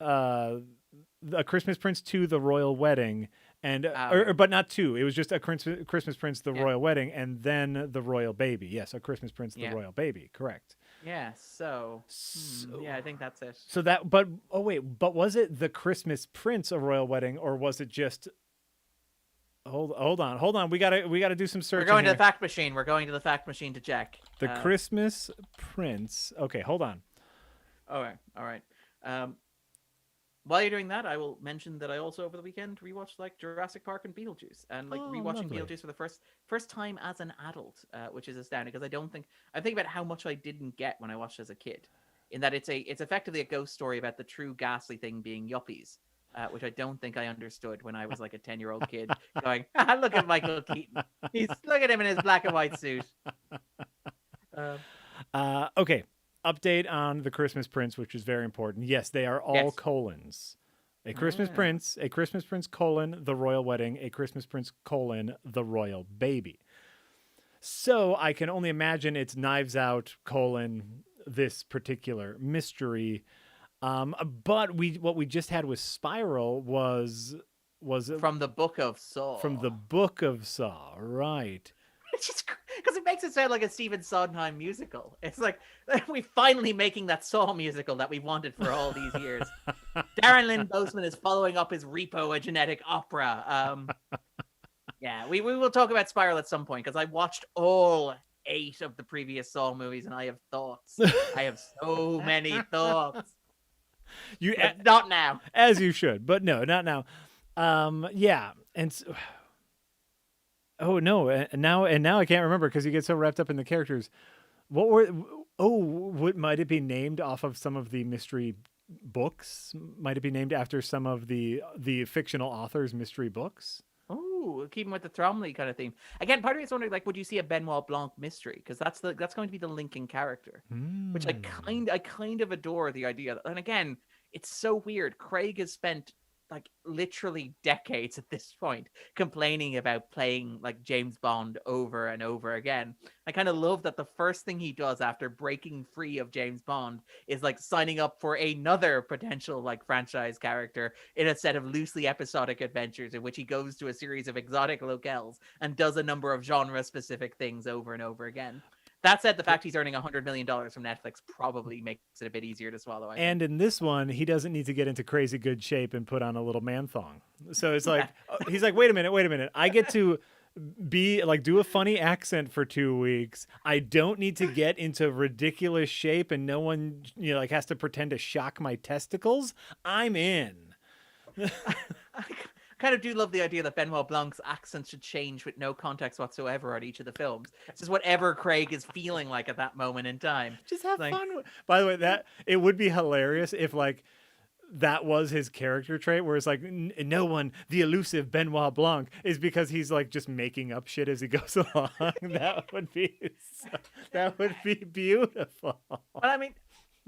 a Christmas Prince 2, The Royal Wedding, and but not 2. It was just a Christmas Prince, The Royal Wedding, and then The Royal Baby. Yes, a Christmas Prince, The Royal Baby. Correct. Yeah. So yeah, I think that's it. So but was it The Christmas Prince, A Royal Wedding, or was it just? Hold on. We gotta do some searching. We're going here. to the fact machine. We're going to the fact machine to check. The Christmas Prince. Okay, hold on. All right. While you're doing that, I will mention that I also over the weekend rewatched like Jurassic Park and Beetlejuice, and like rewatching lovely. Beetlejuice for the first time as an adult, which is astounding because I think about how much I didn't get when I watched as a kid, in that it's effectively a ghost story about the true ghastly thing being yuppies, which I don't think I understood when I was like a 10-year-old kid going, look at Michael Keaton, look at him in his black and white suit. Okay. Update on the Christmas Prince, which is very important. Yes, they are all colons. A Christmas Prince, a Christmas Prince : The Royal Wedding, a Christmas Prince : The Royal Baby. So I can only imagine it's Knives Out : this particular mystery. But what we just had with Spiral was from the Book of Saw. From the Book of Saw, right? It's just because it makes it sound like a Stephen Sondheim musical. It's like we finally making that Saw musical that we wanted for all these years. Darren Lynn Bousman is following up his Repo, a genetic opera. Yeah, we will talk about Spiral at some point because I watched all 8 of the previous Saw movies and I have thoughts. I have so many thoughts. Not now. As you should, but no, not now. Yeah, and. Oh no! And now I can't remember because you get so wrapped up in the characters. Might it be named off of some of the mystery books? Might it be named after some of the fictional authors' mystery books? Ooh, keeping with the Thromley kind of theme. Again, part of me is wondering, like, would you see a Benoit Blanc mystery? Because that's going to be the linking character, which I kind of adore the idea. And again, it's so weird. Craig has spent like literally decades at this point complaining about playing like James Bond over and over again. I kind of love that the first thing he does after breaking free of James Bond is like signing up for another potential like franchise character in a set of loosely episodic adventures in which he goes to a series of exotic locales and does a number of genre specific things over and over again. That said, the fact he's earning $100 million from Netflix probably makes it a bit easier to swallow. And in this one, he doesn't need to get into crazy good shape and put on a little man thong. So it's like, he's like, wait a minute. I get to be like, do a funny accent for 2 weeks. I don't need to get into ridiculous shape and no one, like has to pretend to shock my testicles. I'm in. I kind of do love the idea that Benoit Blanc's accent should change with no context whatsoever on each of the films. It's just whatever Craig is feeling like at that moment in time. Just have fun. By the way, that it would be hilarious if like that was his character trait, where it's like no one, the elusive Benoit Blanc, is because he's like just making up shit as he goes along. That would be beautiful. But I mean,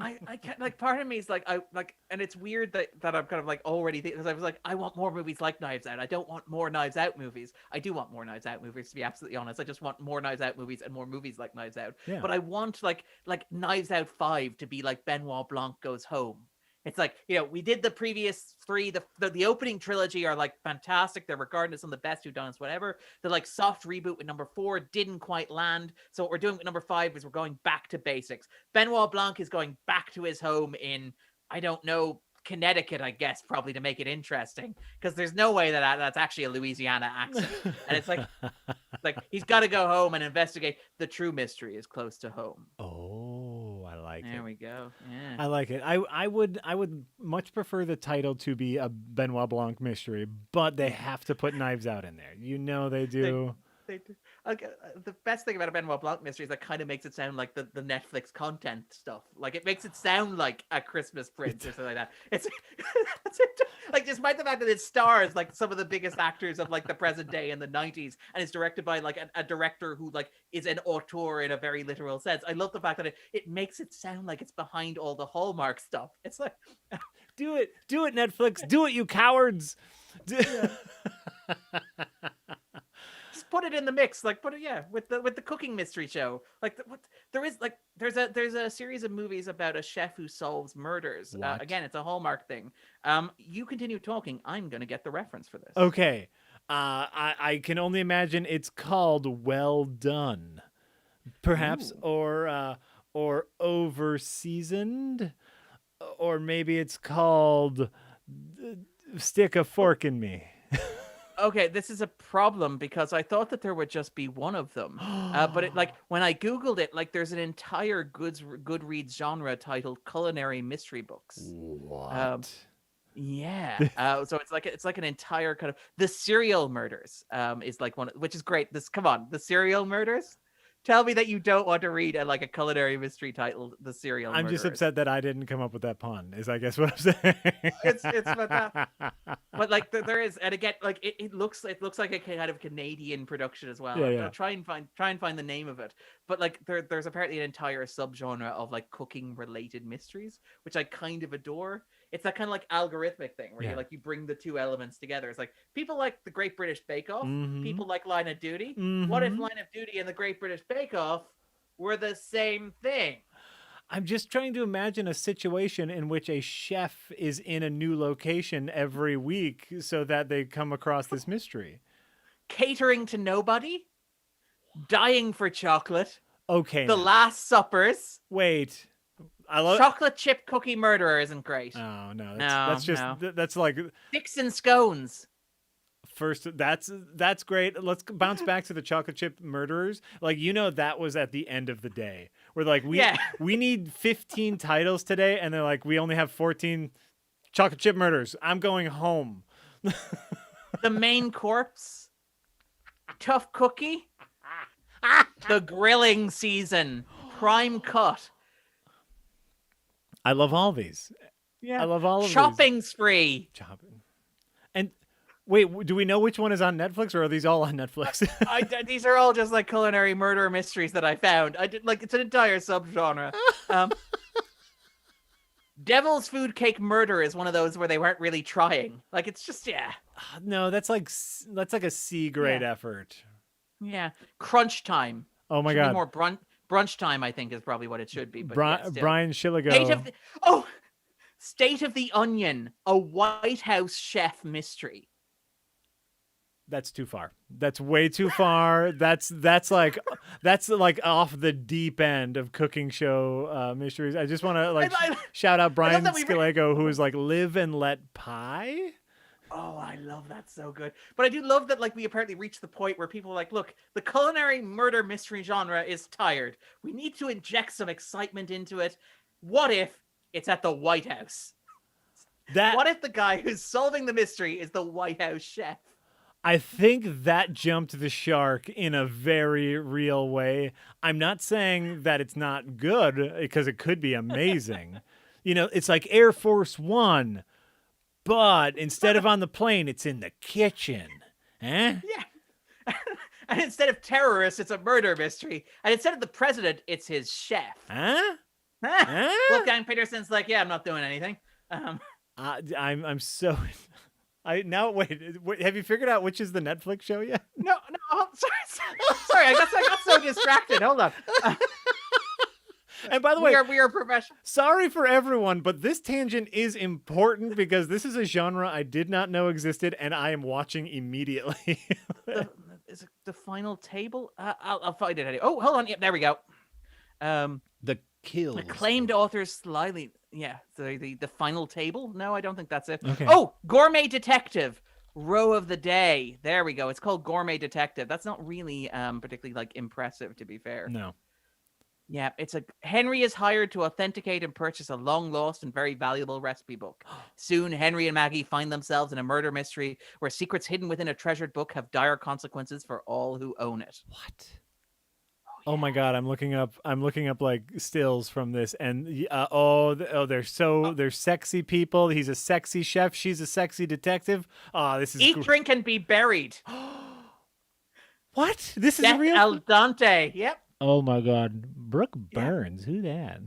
I can't, like, part of me is like, and it's weird that I'm kind of like already, because I was like, I want more movies like Knives Out. I don't want more Knives Out movies. I do want more Knives Out movies, to be absolutely honest. I just want more Knives Out movies and more movies like Knives Out. Yeah. But I want like Knives Out 5 to be like Benoit Blanc Goes Home. It's like, we did the previous 3, the opening trilogy are like fantastic. They're regarded as some of the best whodunits, whatever. The like soft reboot with number 4 didn't quite land. So what we're doing with number 5 is we're going back to basics. Benoit Blanc is going back to his home in, I don't know, Connecticut, I guess, probably, to make it interesting, because there's no way that's actually a Louisiana accent. And it's like he's got to go home and investigate. The true mystery is close to home. Oh, I like it. There we go. Yeah. I like it. I would much prefer the title to be a Benoit Blanc mystery, but they have to put Knives Out in there. They do. They do. Okay, the best thing about a Benoit Blanc mystery is that kind of makes it sound like the Netflix content stuff. Like, it makes it sound like a Christmas Prince or something like that. It's like, despite the fact that it stars like some of the biggest actors of like the present day in the 90s, and it's directed by like a director who like is an auteur in a very literal sense. I love the fact that it makes it sound like it's behind all the Hallmark stuff. It's like, do it, Netflix, do it, you cowards. Put it in the mix, like put it, with the cooking mystery show. Like there's a series of movies about a chef who solves murders. Again, it's a Hallmark thing. You continue talking. I'm gonna get the reference for this. Okay, I can only imagine it's called Well Done, perhaps. Ooh. or Over Seasoned, or maybe it's called Stick a Fork in Me. Okay, this is a problem because I thought that there would just be one of them. But it, like, when I Googled it, like, there's an entire Goodreads genre titled Culinary Mystery Books. What? Yeah. So it's like an entire kind of The Serial Murders is like one, which is great. Come on, The Serial Murders? Tell me that you don't want to read a culinary mystery titled The Serial Murderers. I'm just upset that I didn't come up with that pun, is I guess what I'm saying. It's but like there is, and again, like it looks like a kind of Canadian production as well. Yeah. Try and find the name of it. But like there's apparently an entire subgenre of like cooking related mysteries, which I kind of adore. It's that kind of like algorithmic thing where you bring the two elements together. It's like people like the Great British Bake Off, people like Line of Duty. What if Line of Duty and the Great British Bake Off were the same thing? I'm just trying to imagine a situation in which a chef is in a new location every week so that they come across this mystery. Catering to nobody, dying for chocolate. Okay. The Last Suppers. Wait. I love Chocolate Chip Cookie Murderer isn't great. Oh no, that's like Sticks and Scones. First, that's great. Let's bounce back to the Chocolate Chip Murderers. Like, that was at the end of the day. We're like, we need 15 titles today, and they're like, we only have 14 Chocolate Chip Murders. I'm going home. The Main Corpse. Tough Cookie. The Grilling Season. Prime Cut. I love all these. Yeah. I love all of Shopping Spree. Shopping. And Wait, do we know which one is on Netflix, or are these all on Netflix? These are all just like culinary murder mysteries that I found. I did like it's an entire subgenre. Devil's Food Cake Murder is one of those where they weren't really trying. Like it's just No, that's like a C grade effort. Yeah. Crunch Time. Oh my should god. Be more brunch time, I think, is probably what it should be. But Brian Shilligo. State of the Onion, a White House chef mystery. That's too far. That's way too far. that's like off the deep end of cooking show mysteries. I just want to shout out Brian Skilego, who is like Live and Let Pie. Oh, I love that so good. But I do love that like we apparently reached the point where people are like, look, the culinary murder mystery genre is tired. We need to inject some excitement into it. What if it's at the White House? What if the guy who's solving the mystery is the White House chef? I think that jumped the shark in a very real way. I'm not saying that it's not good, because it could be amazing. It's like Air Force One, but instead of on the plane, it's in the kitchen. Eh? Yeah. And instead of terrorists, it's a murder mystery. And instead of the president, it's his chef. Huh? Wolfgang Petersen's like, yeah, I'm not doing anything. I'm so... Wait, have you figured out which is the Netflix show yet? No, sorry, I got so distracted. Hold on. And by the way, we are professional. Sorry for everyone, but this tangent is important because this is a genre I did not know existed, and I am watching immediately. Is it the final table? I'll find it. Oh, hold on. Yep, there we go. The kills. Acclaimed authors slyly. Yeah, the final table. No, I don't think that's it. Okay. Oh, Gourmet Detective. Row of the Day. There we go. It's called Gourmet Detective. That's not really particularly like impressive, to be fair. No. Yeah, Henry is hired to authenticate and purchase a long lost and very valuable recipe book. Soon, Henry and Maggie find themselves in a murder mystery where secrets hidden within a treasured book have dire consequences for all who own it. What? Oh my god, I'm looking up like stills from this, and they're sexy people. He's a sexy chef, she's a sexy detective. Oh, this is Eat, drink, and be buried. What? This is real? Al Dente. Yep. Oh my god, Brooke Burns. Who that?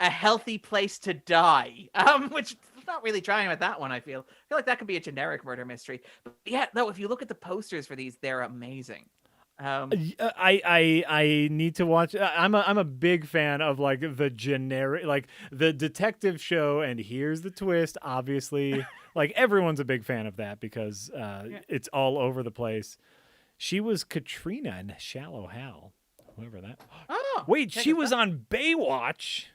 A Healthy Place to Die. Which I'm not really trying with that one. I feel like that could be a generic murder mystery. But yeah, though, if you look at the posters for these, they're amazing. I need to watch. I'm a big fan of like the generic, like the detective show, and here's the twist. Obviously, like everyone's a big fan of that because it's all over the place. She was Katrina in Shallow Hal, whoever that. Oh, wait, she was on Baywatch.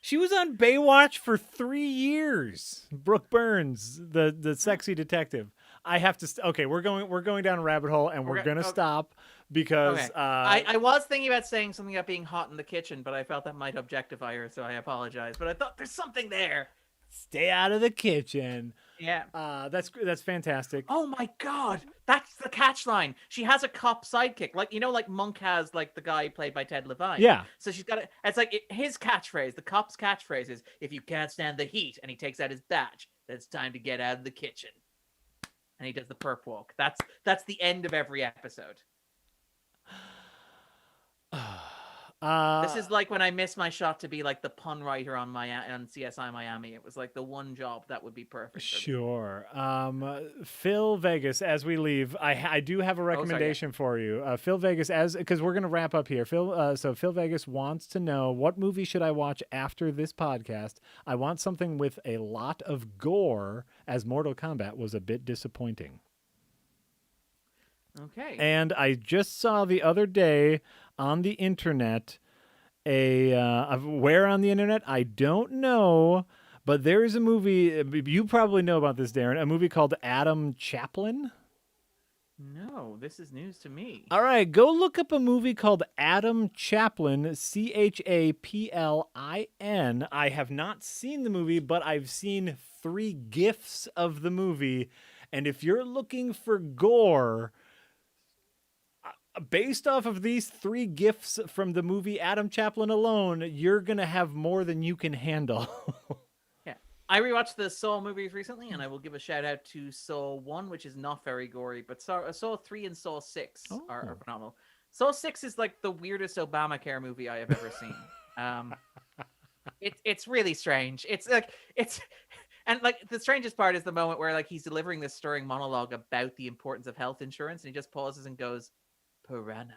She was on Baywatch for 3 years. Brooke Burns, the sexy detective. I have to. Okay, we're going down a rabbit hole, and we're gonna stop because I was thinking about saying something about being hot in the kitchen, but I felt that might objectify her, so I apologize. But I thought there's something there. Stay out of the kitchen. Yeah. That's fantastic. Oh my god, that's the catch line. She has a cop sidekick, like like Monk has like the guy played by Ted Levine. Yeah. So she's got it's like his catchphrase. The cop's catchphrase is, "If you can't stand the heat," and he takes out his badge. Then it's time to get out of the kitchen. And he does the perp walk. That's the end of every episode. This is like when I missed my shot to be like the pun writer on CSI Miami. It was like the one job that would be perfect. Sure. Phil Vegas, as we leave, I do have a recommendation for you. Phil Vegas, because we're gonna wrap up here. So Phil Vegas wants to know, what movie should I watch after this podcast? I want something with a lot of gore, as Mortal Kombat was a bit disappointing. Okay. And I just saw the other day on the internet, where on the internet, I don't know, but there is a movie, you probably know about this, Darren, a movie called Adam Chaplin. No, this is news to me. All right, go look up a movie called Adam Chaplin, Chaplin. I have not seen the movie, but I've seen 3 GIFs of the movie, and if you're looking for gore, based off of these 3 GIFs from the movie Adam Chaplin alone, you're going to have more than you can handle. Yeah. I rewatched the Saw movies recently, and I will give a shout out to Saw 1, which is not very gory, but Saw 3 and Saw 6 are Oh. phenomenal. Saw 6 is like the weirdest Obamacare movie I have ever seen. Um, it's really strange. It's like it's and like the strangest part is the moment where like he's delivering this stirring monologue about the importance of health insurance, and he just pauses and goes, "Piranha,"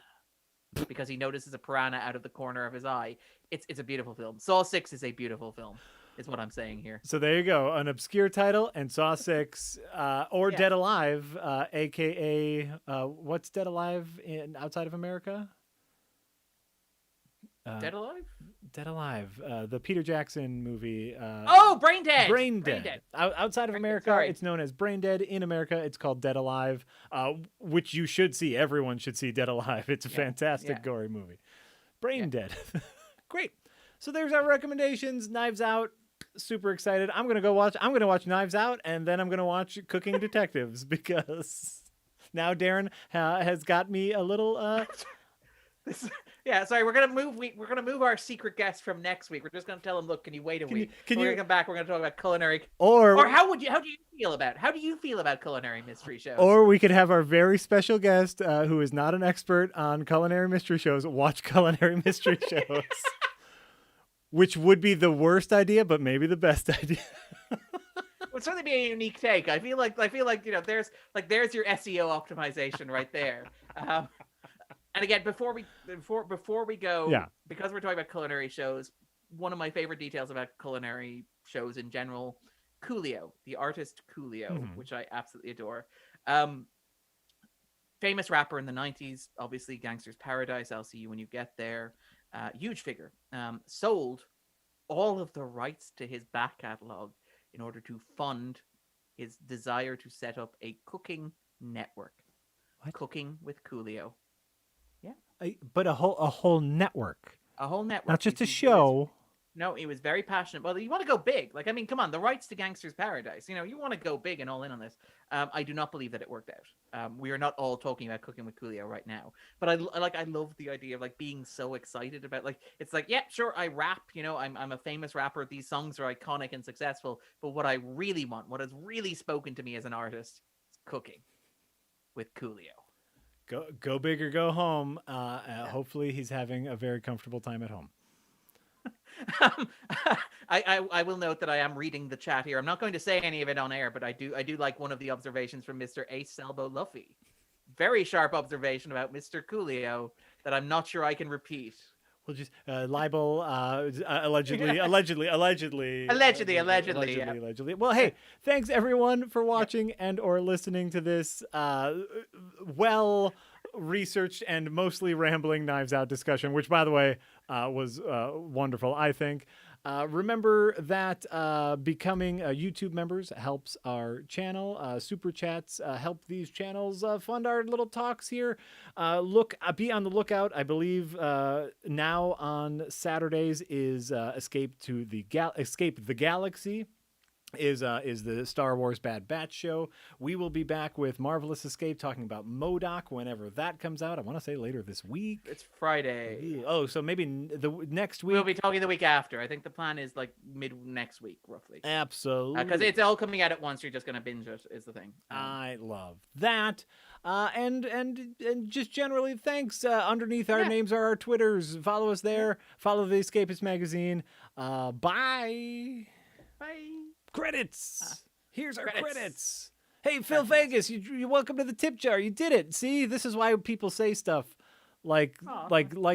because he notices a piranha out of the corner of his eye. It's a beautiful film. Saw 6 is a beautiful film, is what I'm saying here. So there you go, an obscure title and Saw 6, or Yeah. Dead Alive, aka what's Dead Alive in outside of America? Dead Alive? Dead Alive, the Peter Jackson movie. Oh, Brain Dead. Brain Dead. Outside of Brain Dead, America, sorry. it's known as Brain Dead. In America, it's called Dead Alive, which you should see. Everyone should see Dead Alive. It's a fantastic, gory movie. Brain Dead. Great. So there's our recommendations. Knives Out. Super excited. I'm gonna watch Knives Out, and then I'm gonna watch Cooking Detectives because now Darren has got me a little. Sorry, we're gonna move our secret guest from next week. We're just gonna tell him, look, can you wait a week? We're gonna come back. We're gonna talk about culinary. Or how do you feel about culinary mystery shows? Or we could have our very special guest, who is not an expert on culinary mystery shows, watch culinary mystery shows, which would be the worst idea, but maybe the best idea. Would certainly be a unique take. I feel like there's your SEO optimization right there. And again, before we go, because we're talking about culinary shows, one of my favorite details about culinary shows in general, Coolio, the artist Coolio, which I absolutely adore. Famous rapper in the 90s, obviously Gangster's Paradise, I'll See You When You Get There. Huge figure. Sold all of the rights to his back catalog in order to fund his desire to set up a cooking network. What? Cooking with Coolio. But a whole network. A whole network. Not just a show. No, he was very passionate. Well, you want to go big. Like, I mean, come on, the rights to Gangster's Paradise. You want to go big and all in on this. I do not believe that it worked out. We are not all talking about Cooking with Coolio right now. But I love the idea of like being so excited about like it's like, yeah, sure, I rap. I'm a famous rapper. These songs are iconic and successful. But what I really want, what has really spoken to me as an artist, is cooking with Coolio. Go big or go home. Hopefully, he's having a very comfortable time at home. I will note that I am reading the chat here. I'm not going to say any of it on air, but I do like one of the observations from Mr. Ace Salbo Luffy. Very sharp observation about Mr. Coolio that I'm not sure I can repeat. We'll just libel, allegedly. Well, hey, thanks everyone for watching and or listening to this well-researched and mostly rambling Knives Out discussion, which, by the way, was wonderful, I think. Remember that becoming YouTube members helps our channel. Super chats help these channels fund our little talks here. Be on the lookout. I believe now on Saturdays is Escape the Galaxy. Is the Star Wars Bad Batch show. We will be back with Marvelous Escape talking about MODOK whenever that comes out. I want to say later this week. It's Friday. Oh, so maybe the next week. We'll be talking the week after. I think the plan is like mid next week, roughly. Absolutely. Because it's all coming out at once. You're just going to binge it, is the thing. I love that. And just generally, thanks. Underneath our names are our Twitters. Follow us there. Follow the Escapist magazine. Bye. Bye. Credits. Here's our credits. Hey, Phil Vegas, you're welcome to the tip jar. You did it. See, this is why people say stuff like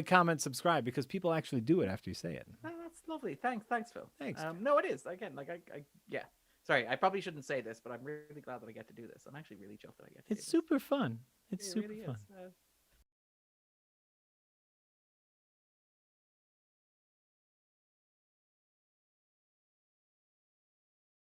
comment, subscribe, because people actually do it after you say it. Oh, that's lovely. Thanks, Phil. Thanks. No, it is. Again, yeah. Sorry, I probably shouldn't say this, but I'm really glad that I get to do this. I'm actually really chuffed that I get to do this. It's super fun. It's super really fun.